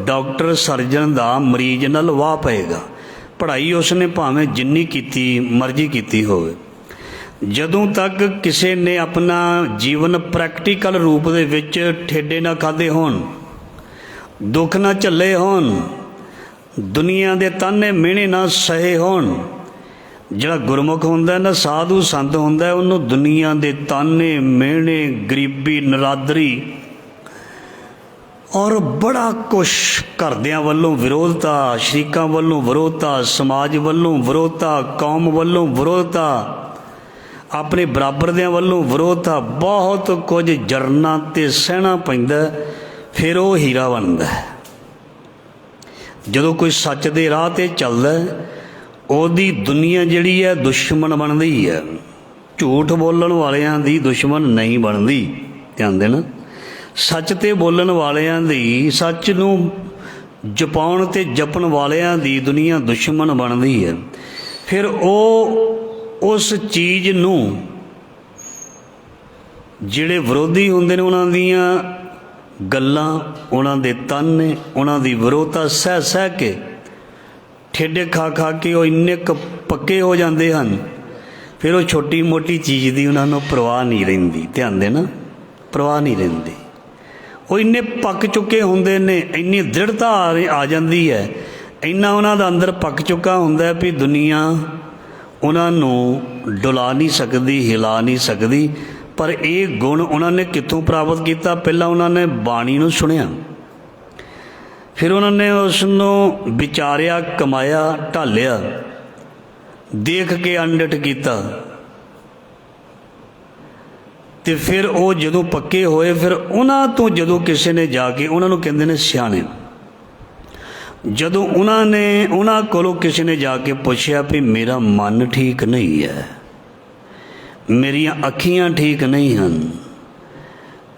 ਡਾਕਟਰ ਸਰਜਨ ਦਾ ਮਰੀਜ਼ ਨਾਲ ਵਾਹ ਪਏਗਾ। ਪੜ੍ਹਾਈ ਉਸਨੇ ਭਾਵੇਂ ਜਿੰਨੀ ਕੀਤੀ ਮਰਜ਼ੀ ਕੀਤੀ ਹੋਵੇ, ਜਦੋਂ ਤੱਕ ਕਿਸੇ ਨੇ ਆਪਣਾ ਜੀਵਨ ਪ੍ਰੈਕਟੀਕਲ ਰੂਪ ਦੇ ਵਿੱਚ ਠੇਡੇ ਨਾ ਖਾਧੇ ਹੋਣ, ਦੁੱਖ ਨਾ ਝੱਲੇ ਹੋਣ, ਦੁਨੀਆ ਦੇ ਤਾਨੇ ਮਿਹਣੇ ਨਾ ਸਹੇ ਹੋਣ। ਜਿਹੜਾ ਗੁਰਮੁਖ ਹੁੰਦਾ ਨਾ, ਸਾਧੂ ਸੰਤ ਹੁੰਦਾ, ਉਹਨੂੰ ਦੁਨੀਆ ਦੇ ਤਾਨੇ ਮਿਹਣੇ, ਗਰੀਬੀ, ਨਰਾਦਰੀ ਔਰ ਬੜਾ ਕੁਛ, ਘਰਦਿਆਂ ਵੱਲੋਂ ਵਿਰੋਧਤਾ, ਸ਼ਰੀਕਾਂ ਵੱਲੋਂ ਵਿਰੋਧਤਾ, ਸਮਾਜ ਵੱਲੋਂ ਵਿਰੋਧਤਾ, ਕੌਮ ਵੱਲੋਂ ਵਿਰੋਧਤਾ, ਆਪਣੇ ਬਰਾਬਰਦਿਆਂ ਵੱਲੋਂ ਵਿਰੋਧਤਾ, ਬਹੁਤ ਕੁਝ ਜਰਨਾ ਤੇ ਸਹਿਣਾ ਪੈਂਦਾ, ਫਿਰ ਉਹ ਹੀਰਾ ਬਣਦਾ। ਜਦੋਂ ਕੋਈ ਸੱਚ ਦੇ ਰਾਹ 'ਤੇ ਚੱਲਦਾ, ਉਹਦੀ ਦੁਨੀਆ ਜਿਹੜੀ ਹੈ ਦੁਸ਼ਮਣ ਬਣਦੀ ਹੈ, ਝੂਠ ਬੋਲਣ ਵਾਲਿਆਂ ਦੀ ਦੁਸ਼ਮਣ ਨਹੀਂ ਬਣਦੀ। ਧਿਆਨ ਦੇਣਾ, ਸੱਚ 'ਤੇ ਬੋਲਣ ਵਾਲਿਆਂ ਦੀ, ਸੱਚ ਨੂੰ ਜਪਾਉਣ 'ਤੇ ਜਪਣ ਵਾਲਿਆਂ ਦੀ ਦੁਨੀਆ ਦੁਸ਼ਮਣ ਬਣਦੀ ਹੈ। ਫਿਰ ਉਹ ਉਸ ਚੀਜ਼ ਨੂੰ, ਜਿਹੜੇ ਵਿਰੋਧੀ ਹੁੰਦੇ ਨੇ, ਉਹਨਾਂ ਦੀਆਂ ਗੱਲਾਂ, ਉਹਨਾਂ ਦੇ ਤਾਨੇ, ਉਹਨਾਂ ਦੀ ਵਿਰੋਧਤਾ ਸਹਿ ਸਹਿ ਕੇ, ਠੇਡੇ ਖਾ ਖਾ ਕੇ ਉਹ ਇੰਨੇ ਕੁ ਪੱਕੇ ਹੋ ਜਾਂਦੇ ਹਨ, ਫਿਰ ਉਹ ਛੋਟੀ ਮੋਟੀ ਚੀਜ਼ ਦੀ ਉਹਨਾਂ ਨੂੰ ਪਰਵਾਹ ਨਹੀਂ ਰਹਿੰਦੀ। ਧਿਆਨ ਦੇਣਾ, ਪਰਵਾਹ ਨਹੀਂ ਰਹਿੰਦੀ। ਉਹ ਇੰਨੇ ਪੱਕ ਚੁੱਕੇ ਹੁੰਦੇ ਨੇ, ਇੰਨੀ ਦ੍ਰਿੜਤਾ ਆ ਜਾਂਦੀ ਹੈ, ਇੰਨਾ ਉਹਨਾਂ ਦਾ ਅੰਦਰ ਪੱਕ ਚੁੱਕਾ ਹੁੰਦਾ ਵੀ ਦੁਨੀਆ ਉਹਨਾਂ ਨੂੰ ਡੁਲਾ ਨਹੀਂ ਸਕਦੀ, ਹਿਲਾ ਨਹੀਂ ਸਕਦੀ। ਪਰ ਇਹ ਗੁਣ ਉਹਨਾਂ ਨੇ ਕਿੱਥੋਂ ਪ੍ਰਾਪਤ ਕੀਤਾ? ਪਹਿਲਾਂ ਉਹਨਾਂ ਨੇ ਬਾਣੀ ਨੂੰ ਸੁਣਿਆ, ਫਿਰ ਉਹਨਾਂ ਨੇ ਉਸ ਨੂੰ ਵਿਚਾਰਿਆ, ਕਮਾਇਆ, ਢਾਲਿਆ, ਦੇਖ ਕੇ ਅਣਡਿੱਠ ਕੀਤਾ, ਅਤੇ ਫਿਰ ਉਹ ਜਦੋਂ ਪੱਕੇ ਹੋਏ, ਫਿਰ ਉਹਨਾਂ ਤੋਂ ਜਦੋਂ ਕਿਸੇ ਨੇ ਜਾ ਕੇ, ਉਹਨਾਂ ਨੂੰ ਕਹਿੰਦੇ ਨੇ ਸਿਆਣੇ, ਜਦੋਂ ਉਹਨਾਂ ਕੋਲੋਂ ਕਿਸੇ ਨੇ ਜਾ ਕੇ ਪੁੱਛਿਆ ਵੀ ਮੇਰਾ ਮਨ ਠੀਕ ਨਹੀਂ ਹੈ, ਮੇਰੀਆਂ ਅੱਖੀਆਂ ਠੀਕ ਨਹੀਂ ਹਨ,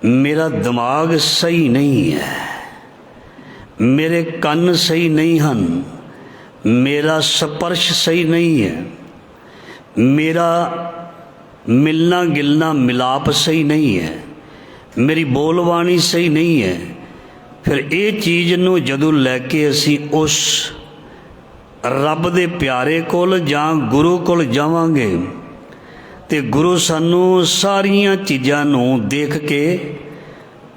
ਮੇਰਾ ਦਿਮਾਗ ਸਹੀ ਨਹੀਂ ਹੈ, ਮੇਰੇ ਕੰਨ ਸਹੀ ਨਹੀਂ ਹਨ, ਮੇਰਾ ਸਪਰਸ਼ ਸਹੀ ਨਹੀਂ ਹੈ, ਮੇਰਾ ਮਿਲਣਾ ਗਿਲਣਾ ਮਿਲਾਪ ਸਹੀ ਨਹੀਂ ਹੈ, ਮੇਰੀ ਬੋਲਬਾਣੀ ਸਹੀ ਨਹੀਂ ਹੈ। ਫਿਰ ਇਹ ਚੀਜ਼ ਨੂੰ ਜਦੋਂ ਲੈ ਕੇ ਅਸੀਂ ਉਸ ਰੱਬ ਦੇ ਪਿਆਰੇ ਕੋਲ ਜਾਂ ਗੁਰੂ ਕੋਲ ਜਾਵਾਂਗੇ, ਅਤੇ ਗੁਰੂ ਸਾਨੂੰ ਸਾਰੀਆਂ ਚੀਜ਼ਾਂ ਨੂੰ ਦੇਖ ਕੇ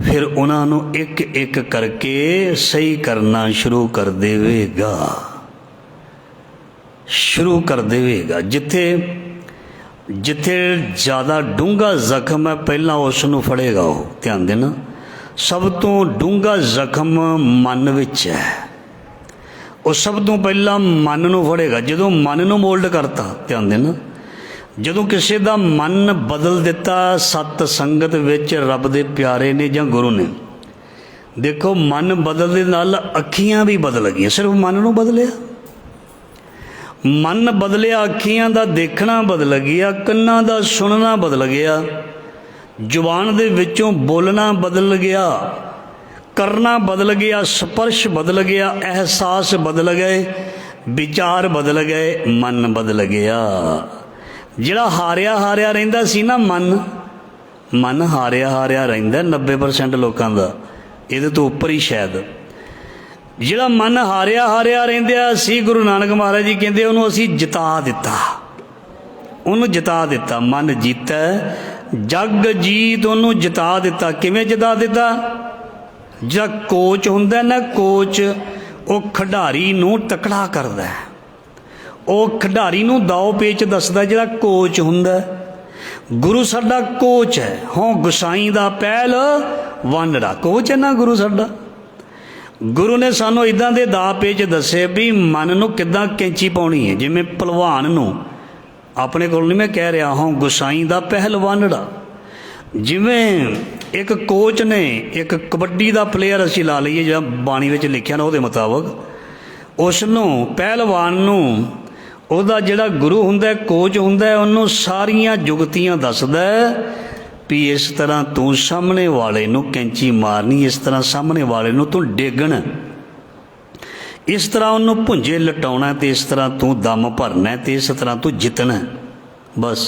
ਫਿਰ ਉਹਨਾਂ ਨੂੰ ਇੱਕ ਇੱਕ ਕਰਕੇ ਸਹੀ ਕਰਨਾ ਸ਼ੁਰੂ ਕਰ ਦੇਵੇਗਾ, ਜਿੱਥੇ ਜ਼ਿਆਦਾ ਡੂੰਘਾ ਜ਼ਖਮ ਹੈ, ਪਹਿਲਾਂ ਉਸ ਨੂੰ ਫੜੇਗਾ ਉਹ। ਧਿਆਨ ਦੇਣਾ, ਸਭ ਤੋਂ ਡੂੰਘਾ ਜ਼ਖਮ ਮਨ ਵਿੱਚ ਹੈ, ਉਹ ਸਭ ਤੋਂ ਪਹਿਲਾਂ ਮਨ ਨੂੰ ਫੜੇਗਾ। ਜਦੋਂ ਮਨ ਨੂੰ ਮੋਲਡ ਕਰਤਾ, ਧਿਆਨ ਦੇਣਾ, ਜਦੋਂ ਕਿਸੇ ਦਾ ਮਨ ਬਦਲ ਦਿੱਤਾ ਸਤ ਸੰਗਤ ਵਿੱਚ ਰੱਬ ਦੇ ਪਿਆਰੇ ਨੇ ਜਾਂ ਗੁਰੂ ਨੇ, देखो मन बदलने नाल अखियां भी बदल गई, सिर्फ मन नूं बदलिया, मन बदलिया, अखियां दा देखना बदल गया, कन्नां दा सुनना बदल गया, जुबान दे विचों बोलना बदल गया, करना बदल गया, स्पर्श बदल गया, एहसास बदल गए, विचार बदल गए, मन बदल गया। जिहड़ा हारिया हारिया रहिंदा सी ना मन, मन हारिया हारिया रहिंदा 90% लोकां दा, इहदे तो उपर ही शायद। जिहड़ा मन हारिया हारिया रहिंदा सी, गुरु नानक महाराज जी कहंदे उहनूं असीं जिता दिता, उहनूं जिता दिता। मन जीता जग जीत, उहनूं जिता दिता। किवें जिता दिता? जिहड़ा कोच हुंदा ना, कोच वो खिडारी नूं तकड़ा करदा है, ਉਹ खिडारी नूं दाव पेच दसदा जिहड़ा कोच हुंदा। गुरु साडा कोच है, हों गुसाई दा पहल वानड़ा, कोच है ना गुरु साडा। गुरु ने सानू इदां दे दा पेच दसे भी मन नूं किदां कैंची पाउणी है। जिवें पहलवान नूं, अपने कोल नहीं मैं कह रहा, हों गुसाई दा पहलवानड़ा। जिवें एक कोच ने एक कबड्डी दा प्लेयर असीं ला लईए, जिहड़ा बाणी विच लिखिआ ना उहदे मुताबक, उसनूं पहलवान नूं ਉਹਦਾ ਜਿਹੜਾ गुरु हुंदा, कोच हुंदा, ਉਹਨੂੰ ਸਾਰੀਆਂ जुगतियां दसदा भी इस तरह तू सामने वाले नूं कैंची मारनी, इस तरह सामने वाले नूं तू डेगना, इस तरह ਉਹਨੂੰ ਭੁੰਜੇ ਲਟਾਉਣਾ, ਤੇ इस तरह तू दम भरना, ਤੇ इस तरह तू जितना। बस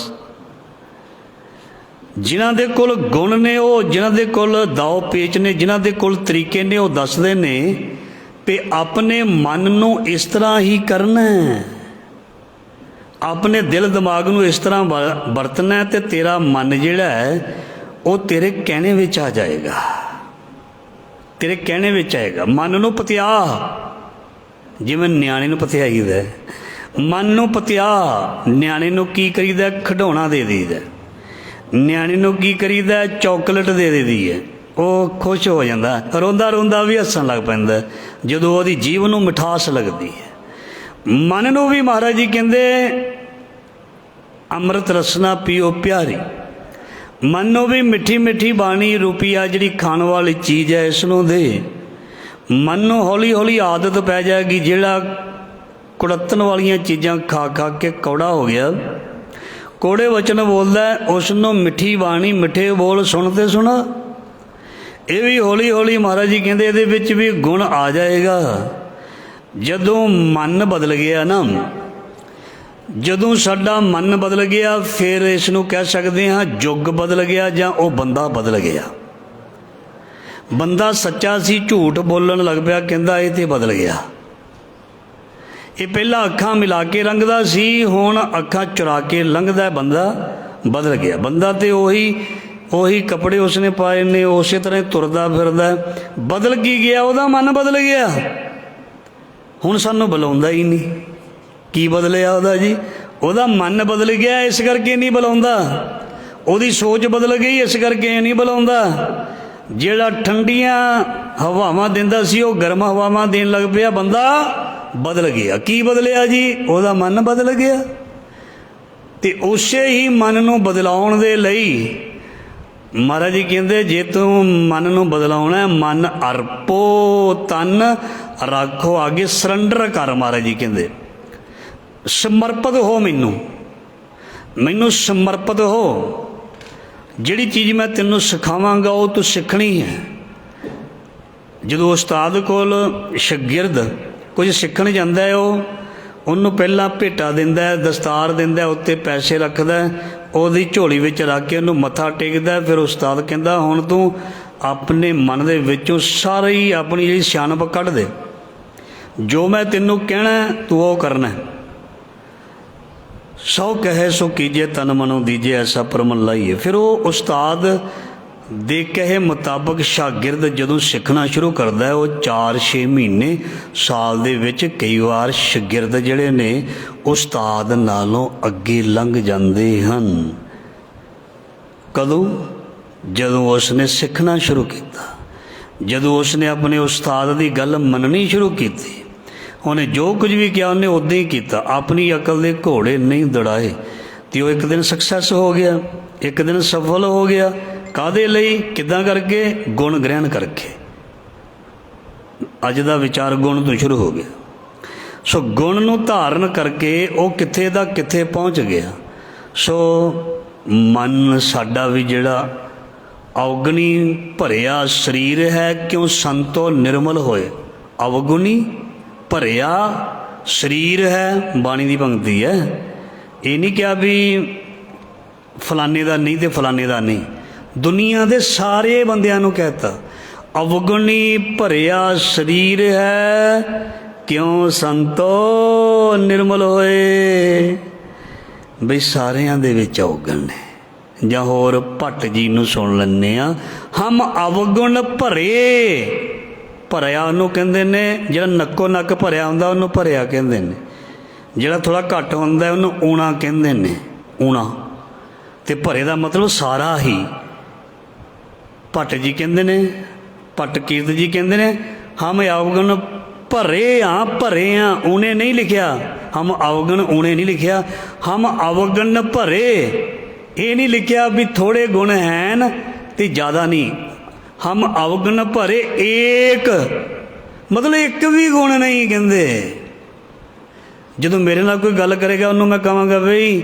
जिन्हां दे कोल गुण ने, ਉਹ जिन्हां दे कोल दाव पेच ने, जिन्हां दे कोल तरीके ने, ਉਹ दसदे ने भी अपने मन नूं इस तरह ही करना है, अपने दिल दिमाग नूं इस तरह वरतना है, तो तेरा मन जिहड़ा है वो तेरे कहने विच आ जाएगा, तेरे कहने विच आएगा। मन नूं पतिया, जिवें नियाणे नूं पतियाईदा, मन नूं पतिया, नियाणे नूं की करीदा? खिडौणा दे दईदा। नियाणे नूं की करीदा? चॉकलेट दे दी है, वो खुश हो जाता, रोंदा रोंदा भी हसन लग पैंदा जदों उहदी जीव नूं मिठास लगदी है। मन नूं भी महाराज जी कहंदे अमृत रसना पीओ प्यारी। मन नूं भी मिठी मिठी बाणी रुपया जिहड़ी खाण वाली चीज़ है इसनूं दे। मन नूं हौली हौली आदत पै जाएगी, जिहड़ा कुड़त्तन वालियां चीज़ां खा खा के कौड़ा हो गया, कोड़े वचन बोलदा, उसनूं मिठी बाणी मिठे बोल सुणते सुना। ये भी हौली हौली महाराज जी कहंदे इहदे विच भी गुण आ जाएगा। जदों मन बदल गया ना, जदों साडा मन बदल गया, फिर इसनूं कह सकते हाँ युग बदल गया, जां वो बंदा बदल गया। बंदा सच्चा सी, झूठ बोलन लग पिया, कहंदा ये ते बदल गया। ये पहला अखां मिला के लंघदा सी, हुण अखां चुरा के लंघदा, बंदा बदल गया। बंदा तो ਉਹੀ कपड़े उसने पाए ने, उस तरह तुरदा फिरदा। बदल की गया? ਉਹਦਾ मन बदल गया। हुण सानूं बुलाउंदा ही नहीं। की बदलिया ਉਹਦਾ जी? ਉਹਦਾ मन बदल गया, इस करके नहीं बुलाउंदा। ਉਹਦੀ सोच बदल गई, इस करके नहीं बुलाउंदा। ਜਿਹੜਾ ठंडियां हवावां दिंदा सी, ਉਹ गर्म हवावां देण लग पिया, बंदा बदल गया। की बदलिया जी? ਉਹਦਾ मन बदल गया। ते उसे ही मन नूं बदलाउण दे लई महाराज जी कहते जे तू मन नूं बदलाउणा, मन अर्पो तन राखो आगे, सरंडर कर। महाराज जी कहते समर्पित हो, मैनू समर्पित हो। जिहड़ी चीज़ मैं तेनों सिखावांगा वो तू सीखनी है। जदों उस्ताद कोल शागिर्द कुछ सीखण जांदा है, ਉਹਨੂੰ ਪਹਿਲਾਂ ਭੇਟਾ ਦਿੰਦਾ, ਦਸਤਾਰ ਦਿੰਦਾ, ਉੱਤੇ ਪੈਸੇ ਰੱਖਦਾ, ਉਹਦੀ ਝੋਲੀ ਵਿੱਚ ਰੱਖ ਕੇ ਉਹਨੂੰ ਮੱਥਾ ਟੇਕਦਾ। ਫਿਰ ਉਸਤਾਦ ਕਹਿੰਦਾ ਹੁਣ ਤੂੰ ਆਪਣੇ ਮਨ ਦੇ ਵਿੱਚੋਂ ਸਾਰੀ ਆਪਣੀ ਜਿਹੜੀ ਸਿਆਣਪ ਕੱਢ ਦੇ, ਜੋ ਮੈਂ ਤੈਨੂੰ ਕਹਿਣਾ ਤੂੰ ਉਹ ਕਰਨਾ। ਸੋ ਕਹੇ ਸੋ ਕੀਜੇ ਤਨ ਮਨੋਂ ਦੀਜੇ ਐਸਾ ਪਰਮਨ ਲਾਈਏ। ਫਿਰ ਉਹ ਉਸਤਾਦ ਦੇ ਕਹੇ ਮੁਤਾਬਕ ਸ਼ਾਗਿਰਦ ਜਦੋਂ ਸਿੱਖਣਾ ਸ਼ੁਰੂ ਕਰਦਾ ਹੈ, ਉਹ 4-6 ਮਹੀਨੇ ਸਾਲ ਦੇ ਵਿੱਚ ਕਈ ਵਾਰ ਸ਼ਾਗਿਰਦ ਜਿਹੜੇ ਨੇ ਉਸਤਾਦ ਨਾਲੋਂ ਅੱਗੇ ਲੰਘ ਜਾਂਦੇ ਹਨ। ਕਦੋਂ? ਜਦੋਂ ਉਸਨੇ ਸਿੱਖਣਾ ਸ਼ੁਰੂ ਕੀਤਾ, ਜਦੋਂ ਉਸਨੇ ਆਪਣੇ ਉਸਤਾਦ ਦੀ ਗੱਲ ਮੰਨਣੀ ਸ਼ੁਰੂ ਕੀਤੀ। ਉਹਨੇ ਜੋ ਕੁਝ ਵੀ ਕਿਹਾ ਉਹਨੇ ਉੱਦਾਂ ਹੀ ਕੀਤਾ। ਆਪਣੀ ਅਕਲ ਦੇ ਘੋੜੇ ਨਹੀਂ ਦੌੜਾਏ, ਤੇ ਉਹ ਇੱਕ ਦਿਨ ਸਕਸੈਸ ਹੋ ਗਿਆ, ਇੱਕ ਦਿਨ ਸਫਲ ਹੋ ਗਿਆ। ਕਾਹਦੇ ਲਈ? ਕਿੱਦਾਂ ਕਰਕੇ? ਗੁਣ ਗ੍ਰਹਿਣ ਕਰਕੇ। ਅੱਜ ਦਾ ਵਿਚਾਰ ਗੁਣ ਤੋਂ ਸ਼ੁਰੂ ਹੋ ਗਿਆ। ਸੋ ਗੁਣ ਨੂੰ ਧਾਰਨ ਕਰਕੇ ਉਹ ਕਿੱਥੇ ਦਾ ਕਿੱਥੇ ਪਹੁੰਚ ਗਿਆ। ਸੋ ਮਨ ਸਾਡਾ ਵੀ ਜਿਹੜਾ ਅਵਗੁਣੀ ਭਰਿਆ ਸਰੀਰ ਹੈ, ਕਿਉਂ ਸੰਤੋ ਨਿਰਮਲ ਹੋਏ। ਅਵਗੁਣੀ ਭਰਿਆ ਸਰੀਰ ਹੈ, ਬਾਣੀ ਦੀ ਪੰਕਤੀ ਹੈ। ਇਹ ਨਹੀਂ ਕਿਹਾ ਵੀ ਫਲਾਣੇ ਦਾ ਨਹੀਂ ਤੇ ਫਲਾਣੇ ਦਾ ਨਹੀਂ, ਦੁਨੀਆ ਦੇ ਸਾਰੇ ਬੰਦਿਆਂ ਨੂੰ ਕਹਿਤਾ ਅਵਗੁਣੀ ਭਰਿਆ ਸਰੀਰ ਹੈ, ਕਿਉਂ ਸੰਤੋ ਨਿਰਮਲ ਹੋਏ। ਬਈ ਸਾਰਿਆਂ ਦੇ ਵਿੱਚ ਅਵਗੁਣ ਨੇ। ਜਾਂ ਹੋਰ ਭੱਟ ਜੀ ਨੂੰ ਸੁਣ ਲੈਂਦੇ ਹਾਂ, ਹਮ ਅਵਗੁਣ ਭਰੇ। ਭਰਿਆ ਉਹਨੂੰ ਕਹਿੰਦੇ ਨੇ ਜਿਹੜਾ ਨੱਕੋ ਨੱਕ ਭਰਿਆ ਹੁੰਦਾ, ਉਹਨੂੰ ਭਰਿਆ ਕਹਿੰਦੇ ਨੇ। ਜਿਹੜਾ ਥੋੜ੍ਹਾ ਘੱਟ ਹੁੰਦਾ ਉਹਨੂੰ ਊਣਾ ਕਹਿੰਦੇ ਨੇ, ਊਣਾ। ਅਤੇ ਭਰੇ ਦਾ ਮਤਲਬ ਸਾਰਾ ਹੀ। ਭੱਟ ਜੀ ਕਹਿੰਦੇ ਨੇ, ਭੱਟ ਕੀਰਤ ਜੀ ਕਹਿੰਦੇ ਨੇ ਹਮ ਅਵਗੁਣ ਭਰੇ ਹਾਂ, ਭਰੇ ਹਾਂ। ਊਣੇ ਨਹੀਂ ਲਿਖਿਆ, ਹਮ ਅਵਗੁਣ ਊਣੇ ਨਹੀਂ ਲਿਖਿਆ, ਹਮ ਅਵਗੁਣ ਭਰੇ। ਇਹ ਨਹੀਂ ਲਿਖਿਆ ਵੀ ਥੋੜ੍ਹੇ ਗੁਣ ਹਨ ਅਤੇ ਜ਼ਿਆਦਾ ਨਹੀਂ। ਹਮ ਅਵਗੁਣ ਭਰੇ ਏਕ, ਮਤਲਬ ਇੱਕ ਵੀ ਗੁਣ ਨਹੀਂ ਕਹਿੰਦੇ। ਜਦੋਂ ਮੇਰੇ ਨਾਲ ਕੋਈ ਗੱਲ ਕਰੇਗਾ ਉਹਨੂੰ ਮੈਂ ਕਹਾਂਗਾ ਬਈ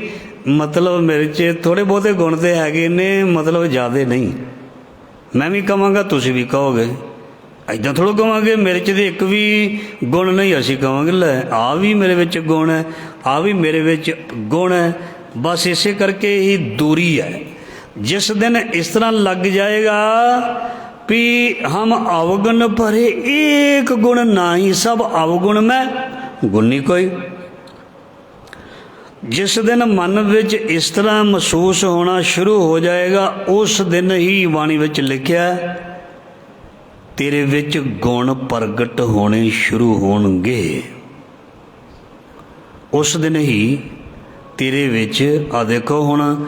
ਮਤਲਬ ਮੇਰੇ 'ਚ ਥੋੜ੍ਹੇ ਬਹੁਤੇ ਗੁਣ ਤਾਂ ਹੈਗੇ ਨੇ, ਮਤਲਬ ਜ਼ਿਆਦਾ ਨਹੀਂ। ਮੈਂ ਵੀ ਕਹਾਂਗਾ, ਤੁਸੀਂ ਵੀ ਕਹੋਗੇ। ਇੱਦਾਂ ਥੋੜ੍ਹਾ ਕਹਾਂਗੇ ਮੇਰੇ 'ਚ ਤਾਂ ਇੱਕ ਵੀ ਗੁਣ ਨਹੀਂ। ਅਸੀਂ ਕਹਾਂਗੇ ਲੈ ਆਹ ਵੀ ਮੇਰੇ ਵਿੱਚ ਗੁਣ ਹੈ, ਆਹ ਵੀ ਮੇਰੇ ਵਿੱਚ ਗੁਣ ਹੈ। ਬਸ ਇਸੇ ਕਰਕੇ ਹੀ ਦੂਰੀ ਹੈ। ਜਿਸ ਦਿਨ ਇਸ ਤਰ੍ਹਾਂ ਲੱਗ ਜਾਏਗਾ ਵੀ ਹਮ ਅਵਗੁਣ ਭਰੇ ਏਕ ਗੁਣ ਨਹੀਂ, ਸਭ ਅਵਗੁਣ ਮੈਂ ਗੁਣੀ ਕੋਈ। ਜਿਸ ਦਿਨ ਮਨ ਵਿੱਚ ਇਸ ਤਰ੍ਹਾਂ ਮਹਿਸੂਸ ਹੋਣਾ ਸ਼ੁਰੂ ਹੋ ਜਾਏਗਾ, ਉਸ ਦਿਨ ਹੀ ਬਾਣੀ ਵਿੱਚ ਲਿਖਿਆ ਤੇਰੇ ਵਿੱਚ ਗੁਣ ਪ੍ਰਗਟ ਹੋਣੇ ਸ਼ੁਰੂ ਹੋਣਗੇ। ਉਸ ਦਿਨ ਹੀ ਤੇਰੇ ਵਿੱਚ ਆ ਦੇਖੋ, ਹੁਣ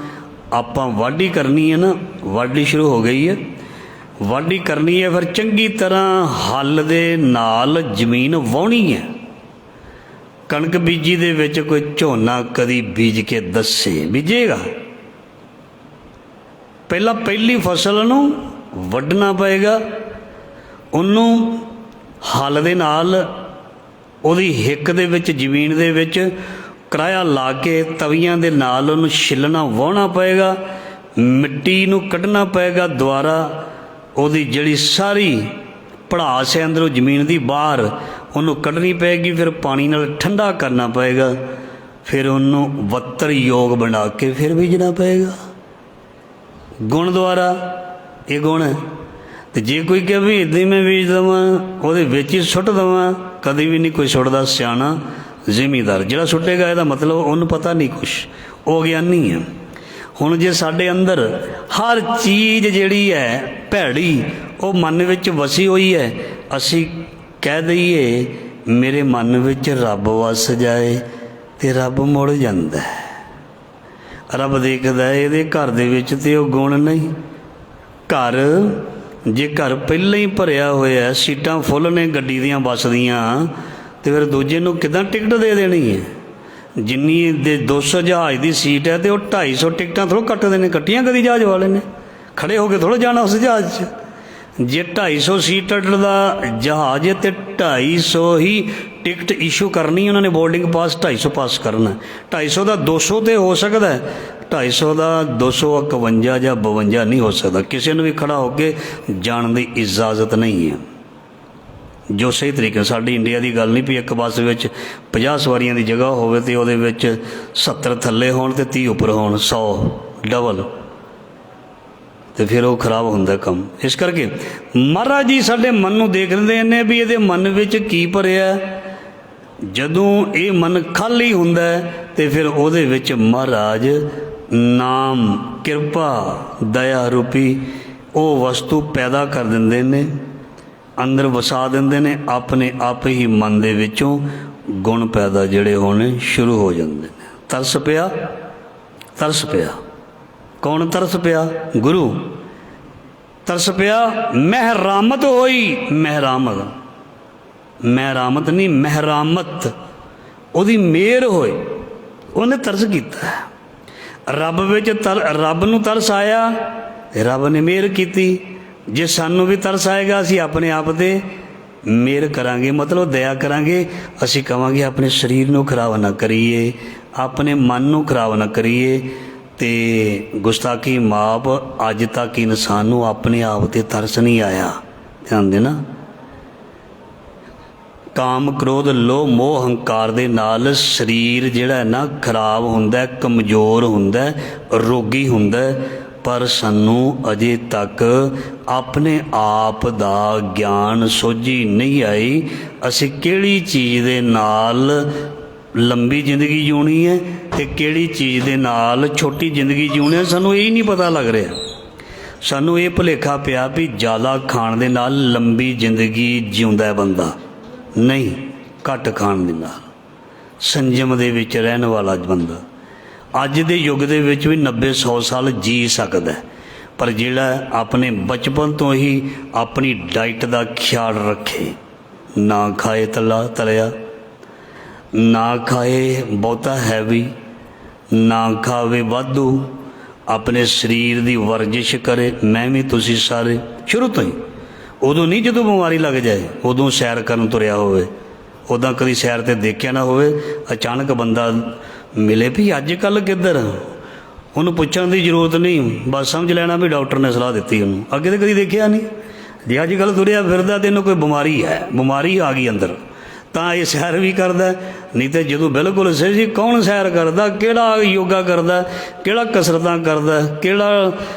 ਆਪਾਂ ਵਾਢੀ ਕਰਨੀ ਹੈ ਨਾ, ਵਾਢੀ ਸ਼ੁਰੂ ਹੋ ਗਈ ਹੈ। ਵਾਢੀ ਕਰਨੀ ਹੈ, ਫਿਰ ਚੰਗੀ ਤਰ੍ਹਾਂ ਹੱਲ ਦੇ ਨਾਲ ਜ਼ਮੀਨ ਵਾਹੁਣੀ ਹੈ। ਕਣਕ ਬੀਜੀ ਦੇ ਵਿੱਚ ਕੋਈ ਝੋਨਾ ਕਦੀ ਬੀਜ ਕੇ ਦੱਸੇ ਬੀਜੇਗਾ। ਪਹਿਲਾਂ ਪਹਿਲੀ ਫਸਲ ਨੂੰ ਵੱਢਣਾ ਪਏਗਾ, ਉਹਨੂੰ ਹੱਲ ਦੇ ਨਾਲ ਉਹਦੀ ਹਿੱਕ ਦੇ ਵਿੱਚ ਜ਼ਮੀਨ ਦੇ ਵਿੱਚ ਕਰਾਇਆ ਲਾ ਕੇ ਤਵੀਆਂ ਦੇ ਨਾਲ ਉਹਨੂੰ ਛਿੱਲਣਾ ਵਾਹੁਣਾ ਪਏਗਾ। ਮਿੱਟੀ ਨੂੰ ਕੱਢਣਾ ਪਏਗਾ ਦੁਬਾਰਾ, ਉਹਦੀ ਜਿਹੜੀ ਸਾਰੀ ਭੜਾਸ ਹੈ ਅੰਦਰੋਂ ਜ਼ਮੀਨ ਦੀ ਬਾਹਰ, ਉਹਨੂੰ ਕੱਢਣੀ ਪਏਗੀ। ਫਿਰ ਪਾਣੀ ਨਾਲ ਠੰਡਾ ਕਰਨਾ ਪਏਗਾ, ਫਿਰ ਉਹਨੂੰ ਵੱਤਰ ਯੋਗ ਬਣਾ ਕੇ ਫਿਰ ਬੀਜਣਾ ਪਏਗਾ। ਗੁਣ ਦੁਆਰਾ ਇਹ ਗੁਣ ਹੈ। ਅਤੇ ਜੇ ਕੋਈ ਕਹੇ ਵੀ ਇੱਦਾਂ ਹੀ ਮੈਂ ਬੀਜ ਦੇਵਾਂ, ਉਹਦੇ ਵਿੱਚ ਹੀ ਸੁੱਟ ਦੇਵਾਂ, ਕਦੇ ਵੀ ਨਹੀਂ ਕੋਈ ਸੁੱਟਦਾ ਸਿਆਣਾ ਜ਼ਿਮੀਦਾਰ। ਜਿਹੜਾ ਸੁੱਟੇਗਾ ਇਹਦਾ ਮਤਲਬ ਉਹਨੂੰ ਪਤਾ ਨਹੀਂ ਕੁਛ, ਉਹ ਗਿਆਨੀ ਹੈ। ਹੁਣ ਜੇ ਸਾਡੇ ਅੰਦਰ ਹਰ ਚੀਜ਼ ਜਿਹੜੀ ਹੈ ਭੈੜੀ ਉਹ ਮਨ ਵਿੱਚ ਵਸੀ ਹੋਈ ਹੈ, ਅਸੀਂ ਕਹਿ ਦਈਏ ਮੇਰੇ ਮਨ ਵਿੱਚ ਰੱਬ ਵਸ ਜਾਏ ਅਤੇ ਰੱਬ ਮੁੜ ਜਾਂਦਾ ਹੈ। ਰੱਬ ਦੇਖਦਾ ਇਹਦੇ ਘਰ ਦੇ ਵਿੱਚ ਤੇ ਉਹ ਗੁਣ ਨਹੀਂ। ਘਰ ਜੇ ਘਰ ਪਹਿਲਾਂ ਹੀ ਭਰਿਆ ਹੋਇਆ, ਸੀਟਾਂ ਫੁੱਲ ਨੇ ਗੱਡੀ ਦੀਆਂ ਬੱਸ ਦੀਆਂ, ਅਤੇ ਫਿਰ ਦੂਜੇ ਨੂੰ ਕਿੱਦਾਂ ਟਿਕਟ ਦੇ ਦੇਣੀ ਹੈ। ਜਿੰਨੀ ਦੇ 200 ਜਹਾਜ਼ ਦੀ ਸੀਟ ਹੈ ਅਤੇ ਉਹ 250 ਟਿਕਟਾਂ ਥੋੜ੍ਹਾ ਕੱਟਦੇ ਨੇ, ਕੱਟੀਆਂ ਕਦੀ ਜਹਾਜ਼ ਵਾਲੇ ਨੇ, ਖੜ੍ਹੇ ਹੋ ਕੇ ਥੋੜ੍ਹਾ ਜਾਣਾ ਉਸ ਜਹਾਜ਼ 'ਚ। ਜੇ 250 ਸੀਟਰ ਦਾ ਜਹਾਜ਼ ਹੈ ਅਤੇ 250 ਹੀ ਟਿਕਟ ਇਸ਼ੂ ਕਰਨੀ, ਉਹਨਾਂ ਨੇ ਬੋਰਡਿੰਗ ਪਾਸ 250 ਪਾਸ ਕਰਨਾ। 250 ਦਾ 200 ਤਾਂ ਹੋ ਸਕਦਾ, 250 ਦਾ 251 ਜਾਂ 52 ਨਹੀਂ ਹੋ ਸਕਦਾ। ਕਿਸੇ ਨੂੰ ਵੀ ਖੜ੍ਹਾ ਹੋ ਕੇ ਜਾਣ ਦੀ ਇਜਾਜ਼ਤ ਨਹੀਂ ਹੈ। ਜੋ ਸਹੀ ਤਰੀਕੇ, ਸਾਡੀ ਇੰਡੀਆ ਦੀ ਗੱਲ ਨਹੀਂ ਵੀ ਇੱਕ ਬੱਸ ਵਿੱਚ 50 ਸਵਾਰੀਆਂ ਦੀ ਜਗ੍ਹਾ ਹੋਵੇ ਅਤੇ ਉਹਦੇ ਵਿੱਚ 70 ਥੱਲੇ ਹੋਣ ਅਤੇ 30 ਉੱਪਰ ਹੋਣ, 100 ਡਬਲ, ਅਤੇ ਫਿਰ ਉਹ ਖਰਾਬ ਹੁੰਦਾ ਕੰਮ। ਇਸ ਕਰਕੇ ਮਹਾਰਾਜ ਜੀ ਸਾਡੇ ਮਨ ਨੂੰ ਦੇਖ ਲੈਂਦੇ ਨੇ ਵੀ ਇਹਦੇ ਮਨ ਵਿੱਚ ਕੀ ਭਰਿਆ। ਜਦੋਂ ਇਹ ਮਨ ਖਾਲੀ ਹੁੰਦਾ ਅਤੇ ਫਿਰ ਉਹਦੇ ਵਿੱਚ ਮਹਾਰਾਜ ਨਾਮ, ਕਿਰਪਾ, ਦਇਆ ਰੂਪੀ ਉਹ ਵਸਤੂ ਪੈਦਾ ਕਰ ਦਿੰਦੇ ਨੇ, ਅੰਦਰ ਵਸਾ ਦਿੰਦੇ ਨੇ। ਆਪਣੇ ਆਪ ਹੀ ਮਨ ਦੇ ਵਿੱਚੋਂ ਗੁਣ ਪੈਦਾ ਜਿਹੜੇ ਹੋਣੇ ਸ਼ੁਰੂ ਹੋ ਜਾਂਦੇ ਨੇ। ਤਰਸ ਪਿਆ, ਤਰਸ ਪਿਆ। ਕੌਣ ਤਰਸ ਪਿਆ? ਗੁਰੂ। ਤਰਸ ਪਿਆ, ਮਹਿਰਾਮਤ ਹੋਈ। ਮਹਿਰਾਮਤ, ਮਹਿਰਾਮਤ ਨਹੀਂ, ਮਹਿਰਾਮਤ, ਉਹਦੀ ਮਿਹਰ ਹੋਈ, ਉਹਨੇ ਤਰਸ ਕੀਤਾ। ਰੱਬ ਵਿੱਚ ਰੱਬ ਨੂੰ ਤਰਸ ਆਇਆ ਅਤੇ ਰੱਬ ਨੇ ਮਿਹਰ ਕੀਤੀ। ਜੇ ਸਾਨੂੰ ਵੀ ਤਰਸ ਆਏਗਾ ਅਸੀਂ ਆਪਣੇ ਆਪ 'ਤੇ ਮੇਰ ਕਰਾਂਗੇ, ਮਤਲਬ ਦਇਆ ਕਰਾਂਗੇ। ਅਸੀਂ ਕਹਾਂਗੇ ਆਪਣੇ ਸਰੀਰ ਨੂੰ ਖਰਾਬ ਨਾ ਕਰੀਏ, ਆਪਣੇ ਮਨ ਨੂੰ ਖਰਾਬ ਨਾ ਕਰੀਏ। ਤੇ ਗੁਸਤਾਖੀ ਮਾਪ। ਅੱਜ ਤੱਕ ਇਨਸਾਨ ਨੂੰ ਆਪਣੇ ਆਪ ਤੇ ਤਰਸ ਨਹੀਂ ਆਇਆ। ਧਿਆਨ ਦੇਣਾ, ਕਾਮ ਕ੍ਰੋਧ ਲੋਭ ਮੋਹ ਹੰਕਾਰ ਦੇ ਨਾਲ ਸਰੀਰ ਜਿਹੜਾ ਨਾ ਖਰਾਬ ਹੁੰਦਾ, ਕਮਜ਼ੋਰ ਹੁੰਦਾ, ਰੋਗੀ ਹੁੰਦਾ। ਪਰ ਸਾਨੂੰ ਅਜੇ ਤੱਕ ਆਪਣੇ ਆਪ ਦਾ ਗਿਆਨ ਸੋਝੀ ਨਹੀਂ ਆਈ। ਅਸੀਂ ਕਿਹੜੀ ਚੀਜ਼ ਦੇ ਨਾਲ ਲੰਬੀ ਜ਼ਿੰਦਗੀ ਜਿਉਣੀ ਹੈ ਤੇ ਕਿਹੜੀ ਚੀਜ਼ ਦੇ ਨਾਲ ਛੋਟੀ ਜ਼ਿੰਦਗੀ ਜਿਉਣੀ ਹੈ, ਸਾਨੂੰ ਇਹ ਨਹੀਂ ਪਤਾ ਲੱਗ ਰਿਹਾ। ਸਾਨੂੰ ਇਹ ਭੁਲੇਖਾ ਪਿਆ ਵੀ ਜ਼ਿਆਦਾ ਖਾਣ ਦੇ ਨਾਲ ਲੰਬੀ ਜ਼ਿੰਦਗੀ ਜਿਉਂਦਾ ਹੈ ਬੰਦਾ। ਨਹੀਂ, ਘੱਟ ਖਾਣ ਦੇ ਨਾਲ ਸੰਜਮ ਦੇ ਵਿੱਚ ਰਹਿਣ ਵਾਲਾ ਬੰਦਾ ਅੱਜ ਦੇ ਯੁੱਗ ਦੇ ਵਿੱਚ ਵੀ 90-100 ਸਾਲ ਜੀ ਸਕਦਾ। ਪਰ ਜਿਹੜਾ ਆਪਣੇ ਬਚਪਨ ਤੋਂ ਹੀ ਆਪਣੀ ਡਾਈਟ ਦਾ ਖਿਆਲ ਰੱਖੇ, ਨਾ ਖਾਏ ਤਲਿਆ, ਨਾ ਖਾਏ ਬਹੁਤਾ ਹੈਵੀ, ਨਾ ਖਾਵੇ ਵਾਧੂ, ਆਪਣੇ ਸਰੀਰ ਦੀ ਵਰਜਿਸ਼ ਕਰੇ। ਮੈਂ ਵੀ ਤੁਸੀਂ ਸਾਰੇ ਸ਼ੁਰੂ ਤੋਂ ਹੀ, ਉਦੋਂ ਨਹੀਂ ਜਦੋਂ ਬਿਮਾਰੀ ਲੱਗ ਜਾਏ, ਉਦੋਂ ਸੈਰ ਕਰਨ ਤੁਰਿਆ ਹੋਵੇ। ਉੱਦਾਂ ਕਦੀ ਸੈਰ 'ਤੇ ਦੇਖਿਆ ਨਾ ਹੋਵੇ, ਅਚਾਨਕ ਬੰਦਾ ਮਿਲੇ ਵੀ ਅੱਜ ਕੱਲ੍ਹ ਕਿੱਧਰ, ਉਹਨੂੰ ਪੁੱਛਣ ਦੀ ਜ਼ਰੂਰਤ ਨਹੀਂ, ਬਸ ਸਮਝ ਲੈਣਾ ਵੀ ਡਾਕਟਰ ਨੇ ਸਲਾਹ ਦਿੱਤੀ ਉਹਨੂੰ। ਅੱਗੇ ਤਾਂ ਕਦੀ ਦੇਖਿਆ ਨਹੀਂ। ਜੇ ਅੱਜ ਕੱਲ੍ਹ ਤੁਰਿਆ ਫਿਰਦਾ ਤਾਂ ਇਹਨੂੰ ਕੋਈ ਬਿਮਾਰੀ ਹੈ, ਬਿਮਾਰੀ ਆ ਗਈ ਅੰਦਰ, ਤਾਂ ਇਹ ਸੈਰ ਵੀ ਕਰਦਾ। ਨਹੀਂ ਤਾਂ ਜਦੋਂ ਬਿਲਕੁਲ ਸਹੀ ਸੀ, ਕੌਣ ਸੈਰ ਕਰਦਾ, ਕਿਹੜਾ ਯੋਗਾ ਕਰਦਾ, ਕਿਹੜਾ ਕਸਰਤਾਂ ਕਰਦਾ, ਕਿਹੜਾ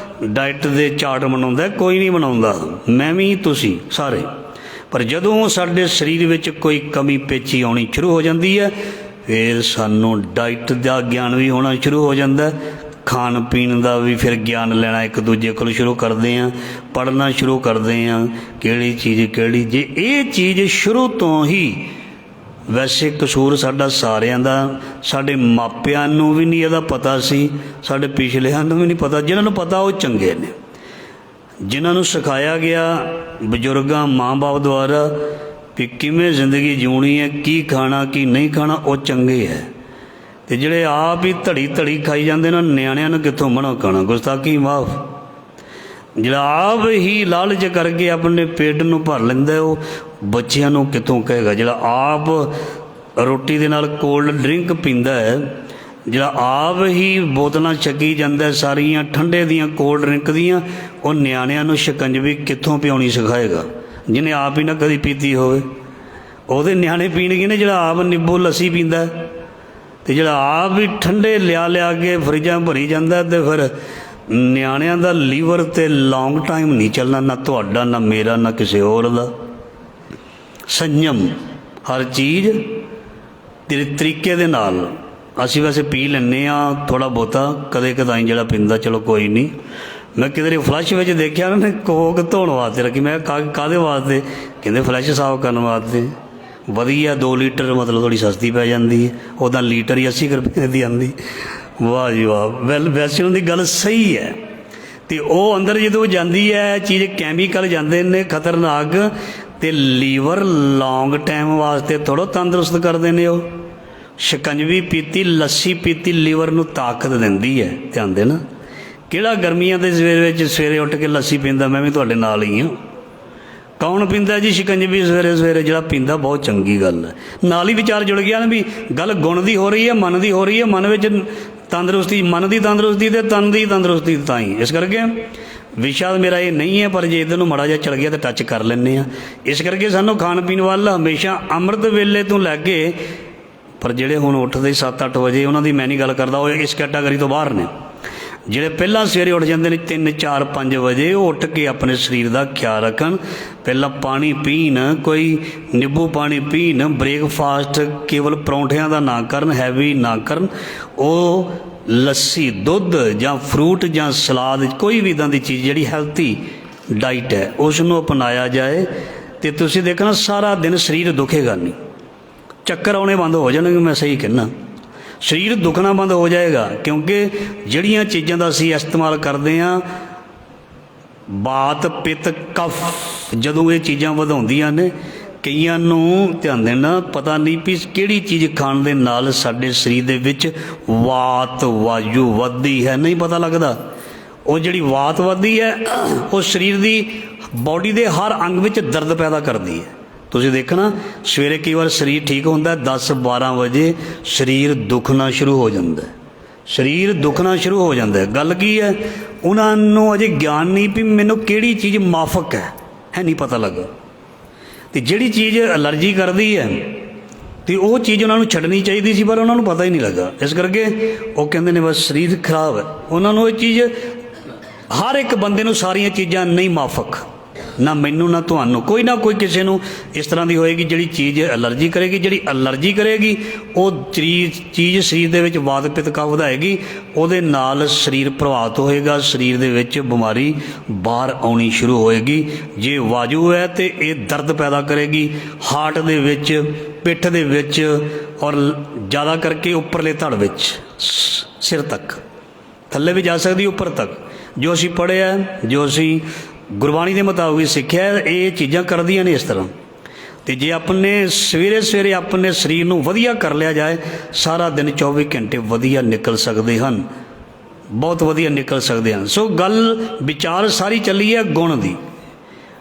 ਡਾਈਟ ਦੇ ਚਾਰਟ ਬਣਾਉਂਦਾ? ਕੋਈ ਨਹੀਂ ਬਣਾਉਂਦਾ, ਮੈਂ ਵੀ ਤੁਸੀਂ ਸਾਰੇ। ਪਰ ਜਦੋਂ ਸਾਡੇ ਸਰੀਰ ਵਿੱਚ ਕੋਈ ਕਮੀ ਪੇਚੀ ਆਉਣੀ ਸ਼ੁਰੂ ਹੋ ਜਾਂਦੀ ਹੈ, ਫਿਰ ਸਾਨੂੰ ਡਾਈਟ ਦਾ ਗਿਆਨ ਵੀ ਹੋਣਾ ਸ਼ੁਰੂ ਹੋ ਜਾਂਦਾ। ਖਾਣ ਪੀਣ ਦਾ ਵੀ ਫਿਰ ਗਿਆਨ ਲੈਣਾ ਇੱਕ ਦੂਜੇ ਕੋਲ ਸ਼ੁਰੂ ਕਰਦੇ ਹਾਂ, ਪੜ੍ਹਨਾ ਸ਼ੁਰੂ ਕਰਦੇ ਹਾਂ, ਕਿਹੜੀ ਚੀਜ਼ ਕਿਹੜੀ। ਜੇ ਇਹ ਚੀਜ਼ ਸ਼ੁਰੂ ਤੋਂ ਹੀ, ਵੈਸੇ ਕਸੂਰ ਸਾਡਾ ਸਾਰਿਆਂ ਦਾ, ਸਾਡੇ ਮਾਪਿਆਂ ਨੂੰ ਵੀ ਨਹੀਂ ਇਹਦਾ ਪਤਾ ਸੀ, ਸਾਡੇ ਪਿਛਲਿਆਂ ਨੂੰ ਵੀ ਨਹੀਂ ਪਤਾ। ਜਿਹਨਾਂ ਨੂੰ ਪਤਾ ਉਹ ਚੰਗੇ ਨੇ, ਜਿਨ੍ਹਾਂ ਨੂੰ ਸਿਖਾਇਆ ਗਿਆ ਬਜ਼ੁਰਗਾਂ ਮਾਂ ਬਾਪ ਦੁਆਰਾ ਵੀ ਕਿਵੇਂ ਜ਼ਿੰਦਗੀ ਜਿਉਣੀ ਹੈ, ਕੀ ਖਾਣਾ ਕੀ ਨਹੀਂ ਖਾਣਾ, ਉਹ ਚੰਗੇ ਹੈ। ਅਤੇ ਜਿਹੜੇ ਆਪ ਹੀ ਧੜੀ ਖਾਈ ਜਾਂਦੇ ਨਾ, ਨਿਆਣਿਆਂ ਨੂੰ ਕਿੱਥੋਂ ਮਨਾ ਖਾਣਾ। ਗੁਸਤਾਖੀ ਮਾਫ਼। ਜਿਹੜਾ ਆਪ ਹੀ ਲਾਲਚ ਕਰਕੇ ਆਪਣੇ ਪੇਟ ਨੂੰ ਭਰ ਲੈਂਦਾ, ਉਹ ਬੱਚਿਆਂ ਨੂੰ ਕਿੱਥੋਂ ਕਹੇਗਾ। ਜਿਹੜਾ ਆਪ ਰੋਟੀ ਦੇ ਨਾਲ ਕੋਲਡ ਡਰਿੰਕ ਪੀਂਦਾ ਹੈ, ਜਿਹੜਾ ਆਪ ਹੀ ਬੋਤਲਾਂ ਛਕੀ ਜਾਂਦਾ ਸਾਰੀਆਂ ਠੰਡੇ ਦੀਆਂ ਕੋਲਡ ਡਰਿੰਕ ਦੀਆਂ, ਉਹ ਨਿਆਣਿਆਂ ਨੂੰ ਸ਼ਿਕੰਜਵੀ ਕਿੱਥੋਂ ਪਿਆਉਣੀ ਸਿਖਾਏਗਾ। ਜਿਹਨੇ ਆਪ ਹੀ ਨਾ ਕਦੀ ਪੀਤੀ ਹੋਵੇ, ਉਹਦੇ ਨਿਆਣੇ ਪੀਣਗੇ ਨੇ। ਜਿਹੜਾ ਆਪ ਨਿੰਬੂ ਲੱਸੀ ਪੀਂਦਾ ਅਤੇ ਜਿਹੜਾ ਆਪ ਹੀ ਠੰਡੇ ਲਿਆ ਕੇ ਫਰਿੱਜਾਂ ਭਰੀ ਜਾਂਦਾ, ਅਤੇ ਫਿਰ ਨਿਆਣਿਆਂ ਦਾ ਲੀਵਰ ਤੇ ਲੌਂਗ ਟਾਈਮ ਨਹੀਂ ਚੱਲਣਾ, ਨਾ ਤੁਹਾਡਾ, ਨਾ ਮੇਰਾ, ਨਾ ਕਿਸੇ ਹੋਰ ਦਾ। ਸੰਜਮ, ਹਰ ਚੀਜ਼ ਤਰੀਕੇ ਦੇ ਨਾਲ। ਅਸੀਂ ਵੈਸੇ ਪੀ ਲੈਂਦੇ ਹਾਂ ਥੋੜ੍ਹਾ ਬਹੁਤਾ, ਕਦੇ ਕਦਾਈ ਜਿਹੜਾ ਪੀਂਦਾ ਚਲੋ ਕੋਈ ਨਹੀਂ। ਮੈਂ ਕਿਧਰੇ ਫਲੱਸ਼ ਵਿੱਚ ਦੇਖਿਆ ਉਹਨਾਂ ਨੇ ਕੋਕ ਧੋਣ ਵਾਸਤੇ ਰੱਖੀ। ਮੈਂ ਕਾਹਦੇ ਵਾਸਤੇ? ਕਹਿੰਦੇ ਫਲੱਸ਼ ਸਾਫ਼ ਕਰਨ ਵਾਸਤੇ। ਵਧੀਆ 2 ਲੀਟਰ, ਮਤਲਬ ਥੋੜ੍ਹੀ ਸਸਤੀ ਪੈ ਜਾਂਦੀ ਹੈ। ਉੱਦਾਂ ਲੀਟਰ ਹੀ 80 ਰੁਪਏ ਦੀ ਆਉਂਦੀ। ਵਾਹ ਜੀ ਵਾਹ। ਵੈਸੇ ਉਹਨਾਂ ਦੀ ਗੱਲ ਸਹੀ ਹੈ। ਅਤੇ ਉਹ ਅੰਦਰ ਜਦੋਂ ਜਾਂਦੀ ਹੈ ਚੀਜ਼, ਕੈਮੀਕਲ ਜਾਂਦੇ ਨੇ ਖਤਰਨਾਕ, ਅਤੇ ਲੀਵਰ ਲੌਂਗ ਟਾਈਮ ਵਾਸਤੇ ਥੋੜ੍ਹਾ ਤੰਦਰੁਸਤ ਕਰਦੇ ਨੇ। ਉਹ ਸ਼ਿਕੰਜਵੀ ਪੀਤੀ, ਲੱਸੀ ਪੀਤੀ, ਲੀਵਰ ਨੂੰ ਤਾਕਤ ਦਿੰਦੀ ਹੈ। ਧਿਆਨ ਦੇਣਾ, ਕਿਹੜਾ ਗਰਮੀਆਂ ਦੇ ਸਵੇਰੇ ਉੱਠ ਕੇ ਲੱਸੀ ਪੀਂਦਾ? ਮੈਂ ਵੀ ਤੁਹਾਡੇ ਨਾਲ ਹੀ ਹਾਂ। ਕੌਣ ਪੀਂਦਾ ਜੀ ਸ਼ਿਕੰਜਵੀ ਸਵੇਰੇ? ਜਿਹੜਾ ਪੀਂਦਾ ਬਹੁਤ ਚੰਗੀ ਗੱਲ ਹੈ। ਨਾਲ ਹੀ ਵਿਚਾਰ ਜੁੜ ਗਿਆ ਨਾ ਵੀ ਗੱਲ ਗੁਣ ਦੀ ਹੋ ਰਹੀ ਹੈ, ਮਨ ਦੀ ਹੋ ਰਹੀ ਹੈ। ਮਨ ਵਿੱਚ ਤੰਦਰੁਸਤੀ, ਮਨ ਦੀ ਤੰਦਰੁਸਤੀ ਅਤੇ ਤਨ ਦੀ ਤੰਦਰੁਸਤੀ ਤਾਂ ਹੀ। ਇਸ ਕਰਕੇ ਵਿਸ਼ਾ ਮੇਰਾ ਇਹ ਨਹੀਂ ਹੈ, ਪਰ ਜੇ ਇੱਧਰ ਨੂੰ ਮਾੜਾ ਜਿਹਾ ਚਲ ਗਿਆ ਤਾਂ ਟੱਚ ਕਰ ਲੈਂਦੇ ਹਾਂ। ਇਸ ਕਰਕੇ ਸਾਨੂੰ ਖਾਣ ਪੀਣ ਵੱਲ ਹਮੇਸ਼ਾ ਅੰਮ੍ਰਿਤ ਵੇਲੇ ਤੋਂ ਲੈ ਕੇ, ਪਰ ਜਿਹੜੇ ਹੁਣ ਉੱਠਦੇ 7-8 ਵਜੇ, ਉਹਨਾਂ ਦੀ ਮੈਂ ਨਹੀਂ ਗੱਲ ਕਰਦਾ, ਉਹ ਇਸ ਕੈਟਾਗਰੀ ਤੋਂ ਬਾਹਰ ਨੇ। ਜਿਹੜੇ ਪਹਿਲਾਂ ਸਵੇਰੇ ਉੱਠ ਜਾਂਦੇ ਨੇ 3-4-5 ਵਜੇ, ਉਹ ਉੱਠ ਕੇ ਆਪਣੇ ਸਰੀਰ ਦਾ ਖਿਆਲ ਰੱਖਣ। ਪਹਿਲਾਂ ਪਾਣੀ ਪੀਣ, ਕੋਈ ਨਿੰਬੂ ਪਾਣੀ ਪੀਣ। ਬ੍ਰੇਕਫਾਸਟ ਕੇਵਲ ਪਰੌਂਠਿਆਂ ਦਾ ਨਾ ਕਰਨ, ਹੈਵੀ ਨਾ ਕਰਨ। ਉਹ ਲੱਸੀ, ਦੁੱਧ ਜਾਂ ਫਰੂਟ ਜਾਂ ਸਲਾਦ, ਕੋਈ ਵੀ ਇੱਦਾਂ ਦੀ ਚੀਜ਼ ਜਿਹੜੀ ਹੈਲਥੀ ਡਾਈਟ ਹੈ, ਉਸ ਨੂੰ ਅਪਣਾਇਆ ਜਾਏ। ਅਤੇ ਤੁਸੀਂ ਦੇਖਣਾ ਸਾਰਾ ਦਿਨ ਸਰੀਰ ਦੁਖੇਗਾ ਨਹੀਂ, ਚੱਕਰ ਆਉਣੇ ਬੰਦ ਹੋ ਜਾਣਗੇ। ਮੈਂ ਸਹੀ ਕਹਿੰਦਾ, ਸਰੀਰ ਦੁਖਣਾ ਬੰਦ ਹੋ ਜਾਏਗਾ। ਕਿਉਂਕਿ ਜਿਹੜੀਆਂ ਚੀਜ਼ਾਂ ਦਾ ਅਸੀਂ ਇਸਤੇਮਾਲ ਕਰਦੇ ਹਾਂ, ਬਾਤ ਪਿੱਤ ਕਫ, ਜਦੋਂ ਇਹ ਚੀਜ਼ਾਂ ਵਧਾਉਂਦੀਆਂ ਨੇ, ਕਈਆਂ ਨੂੰ ਧਿਆਨ ਦੇਣਾ ਪਤਾ ਨਹੀਂ ਵੀ ਕਿਹੜੀ ਚੀਜ਼ ਖਾਣ ਦੇ ਨਾਲ ਸਾਡੇ ਸਰੀਰ ਦੇ ਵਿੱਚ ਵਾਤ ਵਾਯੂ ਵੱਧਦੀ ਹੈ, ਨਹੀਂ ਪਤਾ ਲੱਗਦਾ। ਉਹ ਜਿਹੜੀ ਵਾਤ ਵੱਧਦੀ ਹੈ, ਉਹ ਸਰੀਰ ਦੀ, ਬਾਡੀ ਦੇ ਹਰ ਅੰਗ ਵਿੱਚ ਦਰਦ ਪੈਦਾ ਕਰਦੀ ਹੈ। ਤੁਸੀਂ ਦੇਖਣਾ ਸਵੇਰੇ ਕਈ ਵਾਰ ਸਰੀਰ ਠੀਕ ਹੁੰਦਾ 10-12 ਵਜੇ ਸਰੀਰ ਦੁਖਣਾ ਸ਼ੁਰੂ ਹੋ ਜਾਂਦਾ, ਸਰੀਰ ਦੁਖਣਾ ਸ਼ੁਰੂ ਹੋ ਜਾਂਦਾ। ਗੱਲ ਕੀ ਹੈ, ਉਹਨਾਂ ਨੂੰ ਅਜੇ ਗਿਆਨ ਨਹੀਂ ਵੀ ਮੈਨੂੰ ਕਿਹੜੀ ਚੀਜ਼ ਮਾਫਕ ਹੈ ਨਹੀਂ ਪਤਾ ਲੱਗਾ। ਅਤੇ ਜਿਹੜੀ ਚੀਜ਼ ਐਲਰਜੀ ਕਰਦੀ ਹੈ ਅਤੇ ਉਹ ਚੀਜ਼ ਉਹਨਾਂ ਨੂੰ ਛੱਡਣੀ ਚਾਹੀਦੀ ਸੀ, ਪਰ ਉਹਨਾਂ ਨੂੰ ਪਤਾ ਹੀ ਨਹੀਂ ਲੱਗਾ। ਇਸ ਕਰਕੇ ਉਹ ਕਹਿੰਦੇ ਨੇ ਬਸ ਸਰੀਰ ਖਰਾਬ ਹੈ। ਉਹਨਾਂ ਨੂੰ ਇਹ ਚੀਜ਼, ਹਰ ਇੱਕ ਬੰਦੇ ਨੂੰ ਸਾਰੀਆਂ ਚੀਜ਼ਾਂ ਨਹੀਂ ਮਾਫਕ, ਨਾ ਮੈਨੂੰ ਨਾ ਤੁਹਾਨੂੰ, ਕੋਈ ਨਾ ਕੋਈ ਕਿਸੇ ਨੂੰ ਇਸ ਤਰ੍ਹਾਂ ਦੀ ਹੋਏਗੀ ਜਿਹੜੀ ਚੀਜ਼ ਐਲਰਜੀ ਕਰੇਗੀ। ਜਿਹੜੀ ਐਲਰਜੀ ਕਰੇਗੀ ਉਹ ਚੀਜ਼ ਸਰੀਰ ਦੇ ਵਿੱਚ ਵਾਤ ਪਿੱਤ ਕਫ ਵਧਾਏਗੀ, ਉਹਦੇ ਨਾਲ ਸਰੀਰ ਪ੍ਰਭਾਵਿਤ ਹੋਏਗਾ, ਸਰੀਰ ਦੇ ਵਿੱਚ ਬਿਮਾਰੀ ਬਾਹਰ ਆਉਣੀ ਸ਼ੁਰੂ ਹੋਏਗੀ। ਜੇ ਵਾਯੂ ਹੈ ਤਾਂ ਇਹ ਦਰਦ ਪੈਦਾ ਕਰੇਗੀ ਹਾਰਟ ਦੇ ਵਿੱਚ, ਪਿੱਠ ਦੇ ਵਿੱਚ, ਔਰ ਜ਼ਿਆਦਾ ਕਰਕੇ ਉੱਪਰਲੇ ਧੜ ਵਿੱਚ, ਸਿਰ ਤੱਕ, ਥੱਲੇ ਵੀ ਜਾ ਸਕਦੀ ਉੱਪਰ ਤੱਕ। ਜੋ ਅਸੀਂ ਪੜ੍ਹਿਆ, ਜੋ ਅਸੀਂ ਗੁਰਬਾਣੀ ਦੇ ਮੁਤਾਬਿਕ ਸਿੱਖਿਆ, ਇਹ ਚੀਜ਼ਾਂ ਕਰਦੀਆਂ ਨੇ ਇਸ ਤਰ੍ਹਾਂ। ਅਤੇ ਜੇ ਆਪਣੇ ਸਵੇਰੇ ਆਪਣੇ ਸਰੀਰ ਨੂੰ ਵਧੀਆ ਕਰ ਲਿਆ ਜਾਏ, ਸਾਰਾ ਦਿਨ 24 ਘੰਟੇ ਵਧੀਆ ਨਿਕਲ ਸਕਦੇ ਹਨ, ਬਹੁਤ ਵਧੀਆ ਨਿਕਲ ਸਕਦੇ ਹਨ। ਸੋ ਗੱਲ ਵਿਚਾਰ ਸਾਰੀ ਚੱਲੀ ਹੈ ਗੁਣ ਦੀ।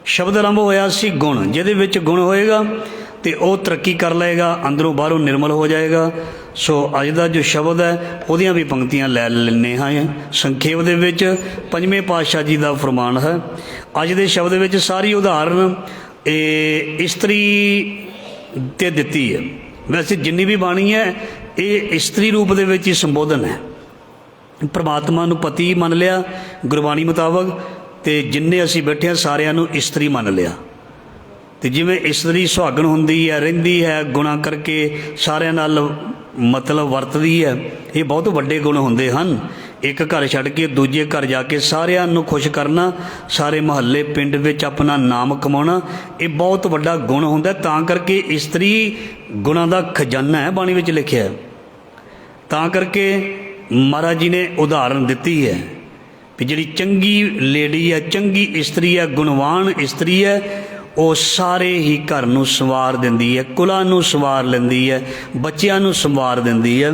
ਸ਼ਬਦ ਆਰੰਭ ਹੋਇਆ ਸੀ ਗੁਣ, ਜਿਹਦੇ ਵਿੱਚ ਗੁਣ ਹੋਏਗਾ ਅਤੇ ਉਹ ਤਰੱਕੀ ਕਰ ਲਏਗਾ, ਅੰਦਰੋਂ ਬਾਹਰੋਂ ਨਿਰਮਲ ਹੋ ਜਾਏਗਾ। ਸੋ ਅੱਜ ਦਾ ਜੋ ਸ਼ਬਦ ਹੈ ਉਹਦੀਆਂ ਵੀ ਪੰਕਤੀਆਂ ਲੈ ਲੈਂਦੇ ਹਾਂ। ਸੰਖੇਪ ਦੇ ਵਿੱਚ ਪੰਜਵੇਂ ਪਾਤਸ਼ਾਹ ਜੀ ਦਾ ਫਰਮਾਨ ਹੈ। ਅੱਜ ਦੇ ਸ਼ਬਦ ਵਿੱਚ ਸਾਰੀ ਉਦਾਹਰਨ ਇਹ ਇਸਤਰੀ 'ਤੇ ਦਿੱਤੀ ਹੈ। ਵੈਸੇ ਜਿੰਨੀ ਵੀ ਬਾਣੀ ਹੈ ਇਹ ਇਸਤਰੀ ਰੂਪ ਦੇ ਵਿੱਚ ਹੀ ਸੰਬੋਧਨ ਹੈ। ਪਰਮਾਤਮਾ ਨੂੰ ਪਤੀ ਮੰਨ ਲਿਆ ਗੁਰਬਾਣੀ ਮੁਤਾਬਕ, ਅਤੇ ਜਿੰਨੇ ਅਸੀਂ ਬੈਠੇ ਹਾਂ ਸਾਰਿਆਂ ਨੂੰ ਇਸਤਰੀ ਮੰਨ ਲਿਆ। ਅਤੇ ਜਿਵੇਂ ਇਸਤਰੀ ਸੁਹਾਗਣ ਹੁੰਦੀ ਹੈ, ਰਹਿੰਦੀ ਹੈ, ਗੁਣਾਂ ਕਰਕੇ ਸਾਰਿਆਂ ਨਾਲ ਮਤਲਬ ਵਰਤਦੀ ਹੈ, ਇਹ ਬਹੁਤ ਵੱਡੇ ਗੁਣ ਹੁੰਦੇ ਹਨ। ਇੱਕ ਘਰ ਛੱਡ ਕੇ ਦੂਜੇ ਘਰ ਜਾ ਕੇ ਸਾਰਿਆਂ ਨੂੰ ਖੁਸ਼ ਕਰਨਾ, ਸਾਰੇ ਮੁਹੱਲੇ ਪਿੰਡ ਵਿੱਚ ਆਪਣਾ ਨਾਮ ਕਮਾਉਣਾ, ਇਹ ਬਹੁਤ ਵੱਡਾ ਗੁਣ ਹੁੰਦਾ। ਤਾਂ ਕਰਕੇ ਇਸਤਰੀ ਗੁਣਾਂ ਦਾ ਖਜ਼ਾਨਾ ਹੈ, ਬਾਣੀ ਵਿੱਚ ਲਿਖਿਆ। ਤਾਂ ਕਰਕੇ ਮਹਾਰਾਜ ਜੀ ਨੇ ਉਦਾਹਰਨ ਦਿੱਤੀ ਹੈ ਵੀ ਜਿਹੜੀ ਚੰਗੀ ਲੇਡੀ ਹੈ, ਚੰਗੀ ਇਸਤਰੀ ਹੈ, ਗੁਣਵਾਨ ਇਸਤਰੀ ਹੈ, ਉਹ ਸਾਰੇ ਹੀ ਘਰ ਨੂੰ ਸੰਵਾਰ ਦਿੰਦੀ ਹੈ, ਕੁਲਾਂ ਨੂੰ ਸੰਵਾਰ ਲੈਂਦੀ ਹੈ, ਬੱਚਿਆਂ ਨੂੰ ਸੰਵਾਰ ਦਿੰਦੀ ਹੈ।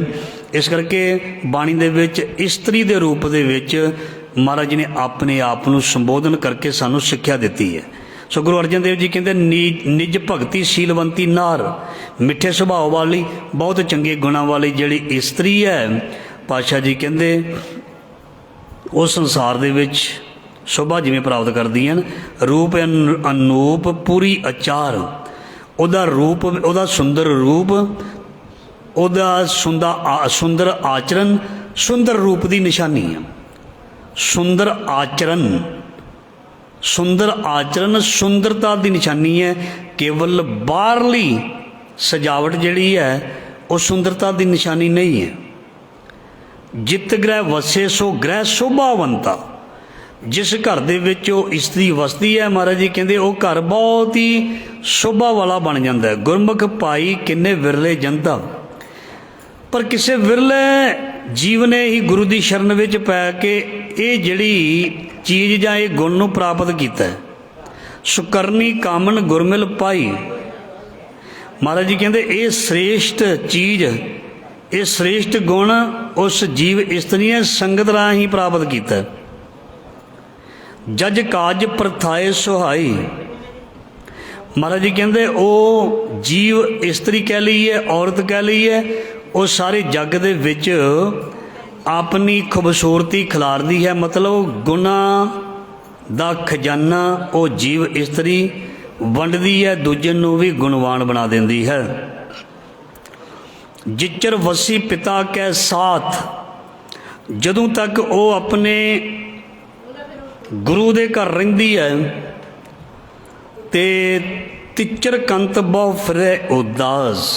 ਇਸ ਕਰਕੇ ਬਾਣੀ ਦੇ ਵਿੱਚ ਇਸਤਰੀ ਦੇ ਰੂਪ ਦੇ ਵਿੱਚ ਮਹਾਰਾਜ ਜੀ ਨੇ ਆਪਣੇ ਆਪ ਨੂੰ ਸੰਬੋਧਨ ਕਰਕੇ ਸਾਨੂੰ ਸਿੱਖਿਆ ਦਿੱਤੀ ਹੈ। ਸੋ ਗੁਰੂ ਅਰਜਨ ਦੇਵ ਜੀ ਕਹਿੰਦੇ ਨਿਜ ਭਗਤੀ ਸ਼ੀਲਵੰਤੀ ਨਾਰ, ਮਿੱਠੇ ਸੁਭਾਅ ਵਾਲੀ, ਬਹੁਤ ਚੰਗੇ ਗੁਣਾਂ ਵਾਲੀ ਜਿਹੜੀ ਇਸਤਰੀ ਹੈ, ਪਾਤਸ਼ਾਹ ਜੀ ਕਹਿੰਦੇ ਉਹ ਸੰਸਾਰ ਦੇ ਵਿੱਚ ਸ਼ੋਭਾ ਜਿਵੇਂ ਪ੍ਰਾਪਤ ਕਰਦੀਆਂ ਹਨ। ਰੂਪ ਅਨੂਪ ਪੂਰੀ ਅਚਾਰ, ਉਹਦਾ ਰੂਪ, ਉਹਦਾ ਸੁੰਦਰ ਰੂਪ, ਉਹਦਾ ਸੁੰਦਰ ਆਚਰਨ, ਸੁੰਦਰ ਰੂਪ ਦੀ ਨਿਸ਼ਾਨੀ ਹੈ। ਸੁੰਦਰ ਆਚਰਨ, ਸੁੰਦਰ ਆਚਰਨ ਸੁੰਦਰਤਾ ਦੀ ਨਿਸ਼ਾਨੀ ਹੈ। ਕੇਵਲ ਬਾਹਰਲੀ ਸਜਾਵਟ ਜਿਹੜੀ ਹੈ ਉਹ ਸੁੰਦਰਤਾ ਦੀ ਨਿਸ਼ਾਨੀ ਨਹੀਂ ਹੈ। ਜਿਤ ਗ੍ਰਹਿ ਵਸੇ ਸੋ ਗ੍ਰਹਿ ਸ਼ੋਭਾਵੰਤਾ, ਜਿਸ ਘਰ ਦੇ ਵਿੱਚ ਉਹ ਇਸਤਰੀ ਵਸਦੀ ਹੈ, ਮਹਾਰਾਜ ਜੀ ਕਹਿੰਦੇ ਉਹ ਘਰ ਬਹੁਤ ਹੀ ਸ਼ੋਭਾ ਵਾਲਾ ਬਣ ਜਾਂਦਾ ਹੈ। ਗੁਰਮੁਖ ਭਾਈ ਕਿੰਨੇ ਵਿਰਲੇ ਜਨਤਾ, ਪਰ ਕਿਸੇ ਵਿਰਲੇ ਜੀਵ ਨੇ ਹੀ ਗੁਰੂ ਦੀ ਸ਼ਰਨ ਵਿੱਚ ਪੈ ਕੇ ਇਹ ਜਿਹੜੀ ਚੀਜ਼ ਜਾਂ ਇਹ ਗੁਣ ਨੂੰ ਪ੍ਰਾਪਤ ਕੀਤਾ ਹੈ। ਸੁਕਰਨੀ ਕਾਮਨ ਗੁਰਮਿਲ ਪਾਈ, ਮਹਾਰਾਜ ਜੀ ਕਹਿੰਦੇ ਇਹ ਸ੍ਰੇਸ਼ਟ ਚੀਜ਼, ਇਹ ਸ੍ਰੇਸ਼ਟ ਗੁਣ ਉਸ ਜੀਵ ਇਸਤਰੀ ਨੇ ਸੰਗਤ ਰਾਹੀਂ ਪ੍ਰਾਪਤ ਕੀਤਾ। ਜਜ ਕਾਜ ਪ੍ਰਥਾਏ ਸੁਹਾਈ, ਮਹਾਰਾਜ ਜੀ ਕਹਿੰਦੇ ਉਹ ਜੀਵ ਇਸਤਰੀ ਕਹਿ ਲਈ ਹੈ, ਔਰਤ ਕਹਿ ਲਈ ਹੈ, ਉਹ ਸਾਰੇ ਜੱਗ ਦੇ ਵਿੱਚ ਆਪਣੀ ਖੂਬਸੂਰਤੀ ਖਿਲਾਰਦੀ ਹੈ। ਮਤਲਬ ਗੁਣਾਂ ਦਾ ਖਜ਼ਾਨਾ ਉਹ ਜੀਵ ਇਸਤਰੀ ਵੰਡਦੀ ਹੈ, ਦੂਜੇ ਨੂੰ ਵੀ ਗੁਣਵਾਨ ਬਣਾ ਦਿੰਦੀ ਹੈ। ਜਿਚਰ ਵਸੀ ਪਿਤਾ ਕੈ ਸਾਥ, ਜਦੋਂ ਤੱਕ ਉਹ ਆਪਣੇ ਗੁਰੂ ਦੇ ਘਰ ਰਹਿੰਦੀ ਹੈ ਤੇ ਤਿਚਰ ਕੰਤ ਬਹੁ ਫਿਰੇ ਉਦਾਸ,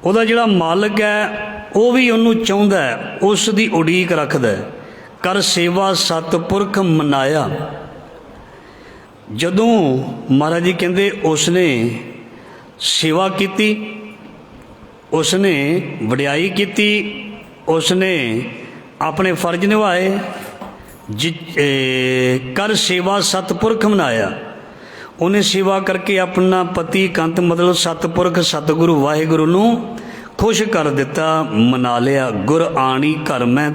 ਉਹਦਾ ਜਿਹੜਾ ਮਾਲਕ ਹੈ ਉਹ ਵੀ ਉਹਨੂੰ ਚਾਹੁੰਦਾ ਹੈ, ਉਸ ਦੀ ਉਡੀਕ ਰੱਖਦਾ। ਕਰ ਸੇਵਾ ਸਤਿਪੁਰਖ ਮਨਾਇਆ, ਜਦੋਂ ਮਹਾਰਾਜ ਜੀ ਕਹਿੰਦੇ ਉਸਨੇ ਸੇਵਾ ਕੀਤੀ, ਉਸਨੇ ਵਡਿਆਈ ਕੀਤੀ, ਉਸਨੇ ਆਪਣੇ ਫਰਜ਼ ਨਿਭਾਏ। ਕਰ ਸੇਵਾ ਸਤਿਪੁਰਖ ਮਨਾਇਆ, ਉਹਨੇ ਸੇਵਾ ਕਰਕੇ ਆਪਣਾ ਪਤੀ ਕੰਤ ਮਤਲਬ ਸਤਿਪੁਰਖ ਸਤਿਗੁਰੂ ਵਾਹਿਗੁਰੂ ਨੂੰ ਖੁਸ਼ ਕਰ ਦਿੱਤਾ, ਮਨਾ ਲਿਆ। ਗੁਰ ਆਣੀ ਘਰ ਮੈਂ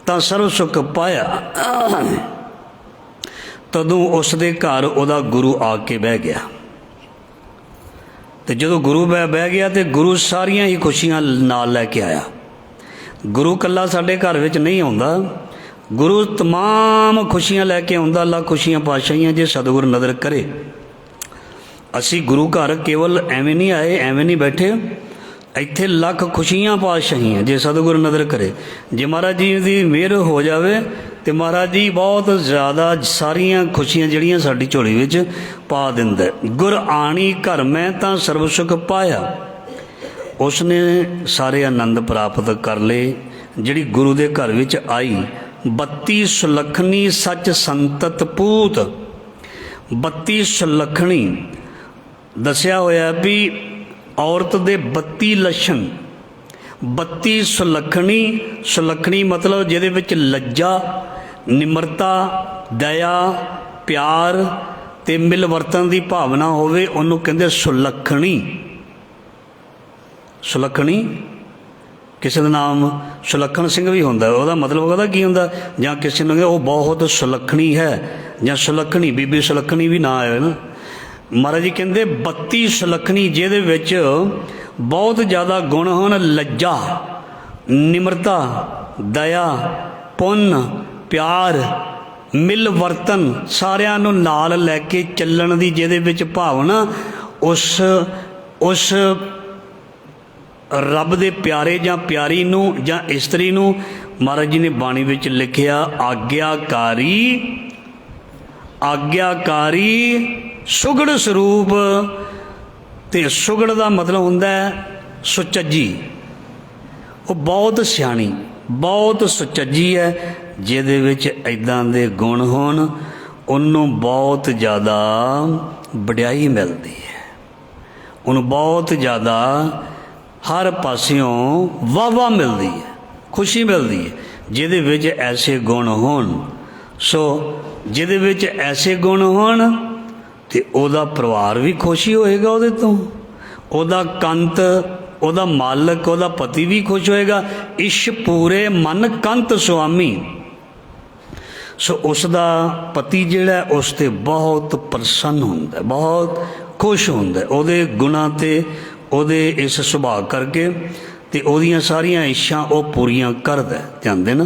ਤਾਂ ਸਰਵ ਸੁਖ ਪਾਇਆ, ਤਦੋਂ ਉਸ ਦੇ ਘਰ ਉਹਦਾ ਗੁਰੂ ਆ ਕੇ ਬਹਿ ਗਿਆ। तो जो गुरु बह गया तो गुरु सारिया ही खुशियां नाल लैके आया। गुरु कल्ला साडे घर विच नहीं आउंदा, गुरु तमाम खुशियां लैके आउंदा। ला खुशियां पातशाहियां जे सतगुर नज़र करे। असी गुरु घर केवल एवें नहीं आए, एवें नहीं बैठे, इत्थे लख खुशियां पातशाहियां जे सतगुर नज़र करे। जे महाराज जी की मेहर हो जाए तो महाराज जी बहुत ज़्यादा सारिया खुशियां जड़ियां साडी झोली विच पा दिंदा। गुर आनी घर में तां सर्व सुख पाया। उसने सारे आनंद प्राप्त कर ले जिहड़ी गुरु दे घर विच आई। 32 सुलखनी सच संतत पूत। 32 सुलखनी दसिया होया भी औरत दे 32 लक्षण। 32 सुलखनी, सुलखनी मतलब जिहदे विच लज्जा, निमरता, दया, प्यार ते मिलवर्तन की भावना होवे, उन्होंने कहते सुलखणी। सुलखणी किसी का नाम सुलखन सिंह भी होंदा, वह मतलब कहता की होंदा, जां किसी ने वो बहुत सुलखणी है, जां सुलखणी बीबी सुलखणी भी ना है ना। महाराज जी कहते 32 सुलखणी जिहदे विच बहुत ज़्यादा गुण होण, लज्जा, निमरता, दया, पुन्न, प्यार, मिलवर्तन, सारिਆਂ ਨੂੰ नाल लैके ਚੱਲਣ ਦੀ ਜਿਹਦੇ ਵਿੱਚ भावना, उस रब दे प्यारे जां प्यारी नूं जां इस्तरी नूं महाराज जी ने बाणी विच लिखिया आग्याकारी। आग्याकारी सुगड़ स्वरूप, ते सुगड़ का मतलब हुंदा है सुचज्जी। वो बहुत सियाणी, बहुत सुचज्जी है, जिहदे विच इदां दे गुण होण, उन्हों बहुत ज़्यादा वडियाई मिलती है, उन्होंने बहुत ज़्यादा हर पासियों वाह मिलती है, खुशी मिलती है, जिहदे विच ऐसे गुण होण। सो जिहदे विच ऐसे गुण होण ते ओदा परिवार भी खुशी होएगा, उहदे तों ओदा कंत, ओदा मालक, ओदा पति भी खुश होएगा। इश पूरे मन कंत स्वामी। सो उसका पति जिहड़ा उस ते बहुत प्रसन्न हुंदा, बहुत खुश हुंदा, ओहदे गुणां ते ओहदे इस सुभाअ करके, ते ओहदियां सारियां इच्छां वो पूरियां करदा। ध्यान देना,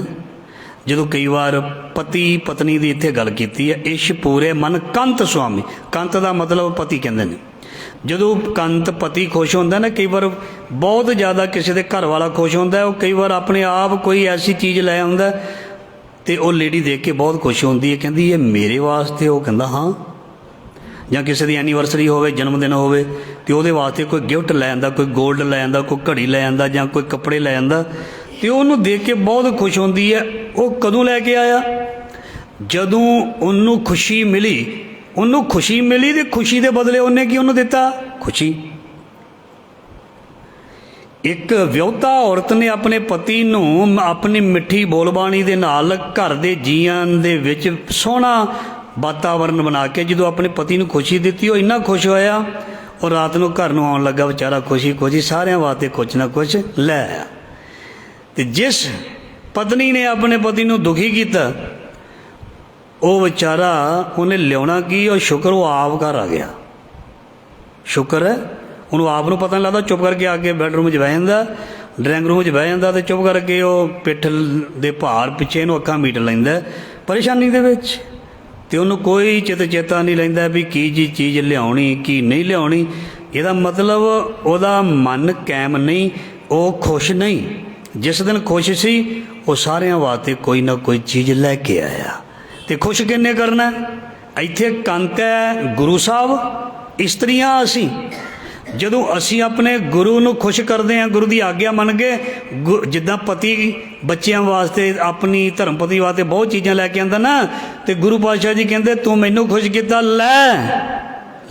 जो कई बार पति पत्नी की इत्थे गल कीती है, इश पूरे मन कंत स्वामी। कंत का मतलब पति कहते हैं। जो कंत पति खुश होंदा ना, कई बार बहुत ज़्यादा किसी के घर वाला खुश होंदा है, वो कई बार अपने आप कोई ऐसी चीज़ लै आंदा ते वो लेडी देख के बहुत खुश होंदी है, कहती ये मेरे वास्ते, वो कहता हाँ। ਜਾਂ ਕਿਸੇ ਦੀ ਐਨੀਵਰਸਰੀ ਹੋਵੇ, जन्म दिन ਹੋਵੇ, ਤੇ ਉਹਦੇ ਵਾਸਤੇ ਕੋਈ ਗਿਫਟ ਲੈ ਆਂਦਾ, ਕੋਈ ਗੋਲਡ ਲੈ ਆਂਦਾ, ਕੋਈ ਘੜੀ ਲੈ ਆਂਦਾ, ਜਾਂ ਕੋਈ ਕੱਪੜੇ ਲੈ ਆਂਦਾ, ਤੇ ਉਹਨੂੰ ਦੇਖ ਕੇ ਬਹੁਤ ਖੁਸ਼ ਹੁੰਦੀ ਹੈ। ਉਹ ਕਦੋਂ ਲੈ ਕੇ ਆਇਆ? ਜਦੋਂ ਉਹਨੂੰ ਖੁਸ਼ੀ ਮਿਲੀ। ਉਹਨੂੰ ਖੁਸ਼ੀ ਮਿਲੀ ਤੇ ਖੁਸ਼ੀ ਦੇ ਬਦਲੇ ਉਹਨੇ ਕੀ ਉਹਨੂੰ ਦਿੱਤਾ? ਖੁਸ਼ੀ। ਇੱਕ ਵਿਆਹੁਤਾ ਔਰਤ ਨੇ ਆਪਣੇ ਪਤੀ ਨੂੰ ਆਪਣੀ ਮਿੱਠੀ ਬੋਲਬਾਣੀ ਦੇ ਨਾਲ ਘਰ ਦੇ ਜੀਆਂ ਦੇ ਵਿੱਚ ਸੋਹਣਾ वातावरण बना के जो अपने पति को खुशी दी, वो इन्ना खुश होया और रात को घर में आने लगा बेचारा खुशी खुशी, सारे वास्ते कुछ ना कुछ लै आया। तो जिस पत्नी ने अपने पति को दुखी किया, वो बेचारा उन्हें लिया की, और शुक्र वो आप घर आ गया। शुक्र है उन्होंने आप को पता नहीं लगता, चुप करके आके बैडरूम बह जाता, ड्राइंग रूम बह जाता, तो चुप करके वो पिठ के भार पिछे इनू अखा मीट लेंदा परेशानी दे विच। तो उन्होंने कोई चित चेता नहीं लैंदा भी की जी चीज़ लियानी की नहीं लियानी। ਇਹਦਾ मतलब ਉਹਦਾ मन कायम नहीं, वो खुश नहीं। जिस दिन खुश सी वो सारिਆਂ वास्ते कोई ना कोई चीज़ लैके आया। तो खुश किन्ने करना? इत्थे कंत है गुरु साहब, इस्त्रियां असी। ਜਦੋਂ ਅਸੀਂ ਆਪਣੇ ਗੁਰੂ ਨੂੰ ਖੁਸ਼ ਕਰਦੇ ਹਾਂ, ਗੁਰੂ ਦੀ ਆਗਿਆ ਮੰਨ ਕੇ, ਜਿੱਦਾਂ ਪਤੀ ਬੱਚਿਆਂ ਵਾਸਤੇ ਆਪਣੀ ਧਰਮ ਪਤੀ ਵਾਸਤੇ ਬਹੁਤ ਚੀਜ਼ਾਂ ਲੈ ਕੇ ਆਉਂਦਾ ਨਾ, ਤੇ ਗੁਰੂ ਪਾਤਸ਼ਾਹ ਜੀ ਕਹਿੰਦੇ ਤੂੰ ਮੈਨੂੰ ਖੁਸ਼ ਕੀਤਾ, ਲੈ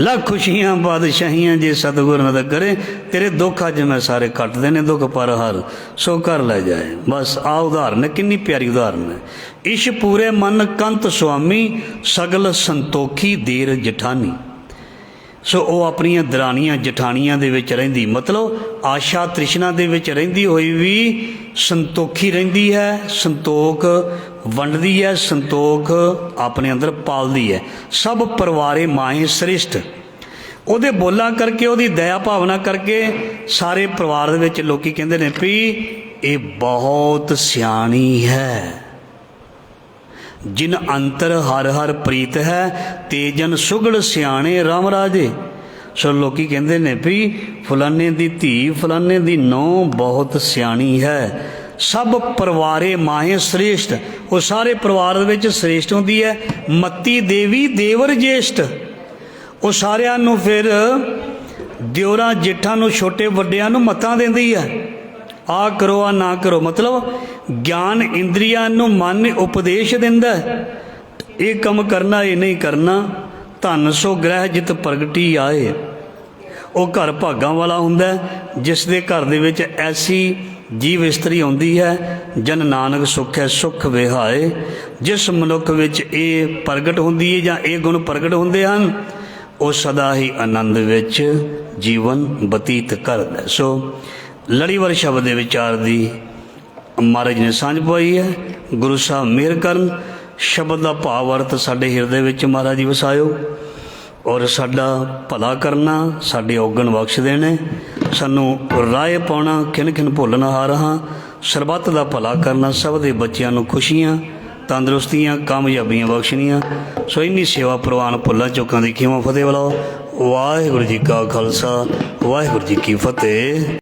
ਲੱਖ ਖੁਸ਼ੀਆਂ ਬਾਦਸ਼ਾਹੀਆਂ ਜੇ ਸਤਿਗੁਰ ਨਦਰ ਕਰੇ, ਤੇਰੇ ਦੁੱਖ ਅੱਜ ਮੈਂ ਸਾਰੇ ਕੱਟਦੇ ਨੇ, ਦੁੱਖ ਪਰ ਹਰ ਸੋ ਕਰ ਲੈ ਜਾਏ। ਬਸ ਆ ਉਦਾਹਰਨ ਹੈ, ਕਿੰਨੀ ਪਿਆਰੀ ਉਦਾਹਰਨ ਹੈ। ਇਸ਼ ਪੂਰੇ ਮਨ ਕੰਤ ਸੁਆਮੀ, ਸਗਲ ਸੰਤੋਖੀ ਦੇਰ ਜਠਾਨੀ। सो वो अपनिया दरानियां जठानियां दे विच रहिंदी, मतलब आशा तृष्णा दे विच रहिंदी होई भी संतोखी रहिंदी है, संतोख वंडदी है, संतोख अपने अंदर पालदी है। सब परिवारे माए श्रेष्ठ। ਉਹਦੇ ਬੋਲਾਂ ਕਰਕੇ, ਉਹਦੀ ਦਇਆ ਭਾਵਨਾ ਕਰਕੇ ਸਾਰੇ ਪਰਿਵਾਰ ਦੇ ਵਿੱਚ ਲੋਕੀ ਕਹਿੰਦੇ ਨੇ ਵੀ ਇਹ ਬਹੁਤ ਸਿਆਣੀ ਹੈ। ਜਿਨ ਅੰਤਰ ਹਰ ਹਰ ਪ੍ਰੀਤ ਹੈ, ਤੇਜਨ ਸੁਗੜ ਸਿਆਣੇ ਰਾਮ ਰਾਜੇ। ਸੋ ਲੋਕੀ ਕਹਿੰਦੇ ਨੇ ਵੀ ਫਲਾਣੇ ਦੀ ਧੀ, ਫਲਾਣੇ ਦੀ ਨੂੰਹ ਬਹੁਤ ਸਿਆਣੀ ਹੈ। ਸਭ ਪਰਿਵਾਰੇ ਮਾਹੇ ਸ੍ਰੇਸ਼ਟ, ਉਹ ਸਾਰੇ ਪਰਿਵਾਰ ਦੇ ਵਿੱਚ ਸ੍ਰੇਸ਼ਟ ਹੁੰਦੀ ਹੈ। ਮੱਤੀ ਦੇਵੀ ਦੇਵਰ ਜੇਸ਼ਟ, ਉਹ ਸਾਰਿਆਂ ਨੂੰ ਫਿਰ ਦਿਓਰਾਂ ਜੇਠਾਂ ਨੂੰ, ਛੋਟੇ ਵੱਡਿਆਂ ਨੂੰ ਮੱਤਾਂ ਦਿੰਦੀ ਹੈ, ਆ ਕਰੋ ਆ ਨਾ ਕਰੋ। ਮਤਲਬ ਗਿਆਨ ਇੰਦਰੀਆਂ ਨੂੰ ਮਨ ਉਪਦੇਸ਼ ਦਿੰਦਾ, ਇਹ ਕੰਮ ਕਰਨਾ ਇਹ ਨਹੀਂ ਕਰਨਾ। ਧਨ ਸੋ ਗ੍ਰਹਿ ਜਿਤ ਪ੍ਰਗਟੀ ਆਏ, ਉਹ ਘਰ ਭਾਗਾਂ ਵਾਲਾ ਹੁੰਦਾ ਜਿਸ ਦੇ ਘਰ ਦੇ ਵਿੱਚ ਐਸੀ ਜੀਵ ਇਸਤਰੀ ਆਉਂਦੀ ਹੈ। ਜਨ ਨਾਨਕ ਸੁਖ ਹੈ ਸੁਖ ਵਿਹਾਏ, ਜਿਸ ਮਨੁੱਖ ਵਿੱਚ ਇਹ ਪ੍ਰਗਟ ਹੁੰਦੀ ਹੈ ਜਾਂ ਇਹ ਗੁਣ ਪ੍ਰਗਟ ਹੁੰਦੇ ਹਨ, ਉਹ ਸਦਾ ਹੀ ਆਨੰਦ ਵਿੱਚ ਜੀਵਨ ਬਤੀਤ ਕਰਦਾ। ਸੋ ਲੜੀਵਾਰ ਸ਼ਬਦ ਦੇ ਵਿਚਾਰ ਦੀ ਮਹਾਰਾਜ ਨੇ ਸਾਂਝ ਪਾਈ ਹੈ। ਗੁਰੂ ਸਾਹਿਬ ਮਿਹਰ ਕਰਨ, ਸ਼ਬਦ ਦਾ ਭਾਵ ਅਰਥ ਸਾਡੇ ਹਿਰਦੇ ਵਿੱਚ ਮਹਾਰਾਜ ਜੀ ਵਸਾਇਓ, ਔਰ ਸਾਡਾ ਭਲਾ ਕਰਨਾ, ਸਾਡੇ ਔਗਣ ਬਖਸ਼ ਦੇਣੇ, ਸਾਨੂੰ ਰਾਹ ਪਾਉਣਾ, ਖਿਨ ਖਿਨ ਭੁੱਲਣ ਹਾਰ ਹਾਂ, ਸਰਬੱਤ ਦਾ ਭਲਾ ਕਰਨਾ, ਸਭ ਦੇ ਬੱਚਿਆਂ ਨੂੰ ਖੁਸ਼ੀਆਂ, ਤੰਦਰੁਸਤੀਆਂ, ਕਾਮਯਾਬੀਆਂ ਬਖਸ਼ਣੀਆਂ। ਸੋ ਇੰਨੀ ਸੇਵਾ ਪ੍ਰਵਾਨ ਭੁੱਲਾਂ ਚੁੱਕਾਂ ਦੀ ਖਿਮਾ ਫਤਿਹ ਬੁਲਾਓ। ਵਾਹਿਗੁਰੂ ਜੀ ਕਾ ਖਾਲਸਾ, ਵਾਹਿਗੁਰੂ ਜੀ ਕੀ ਫਤਿਹ।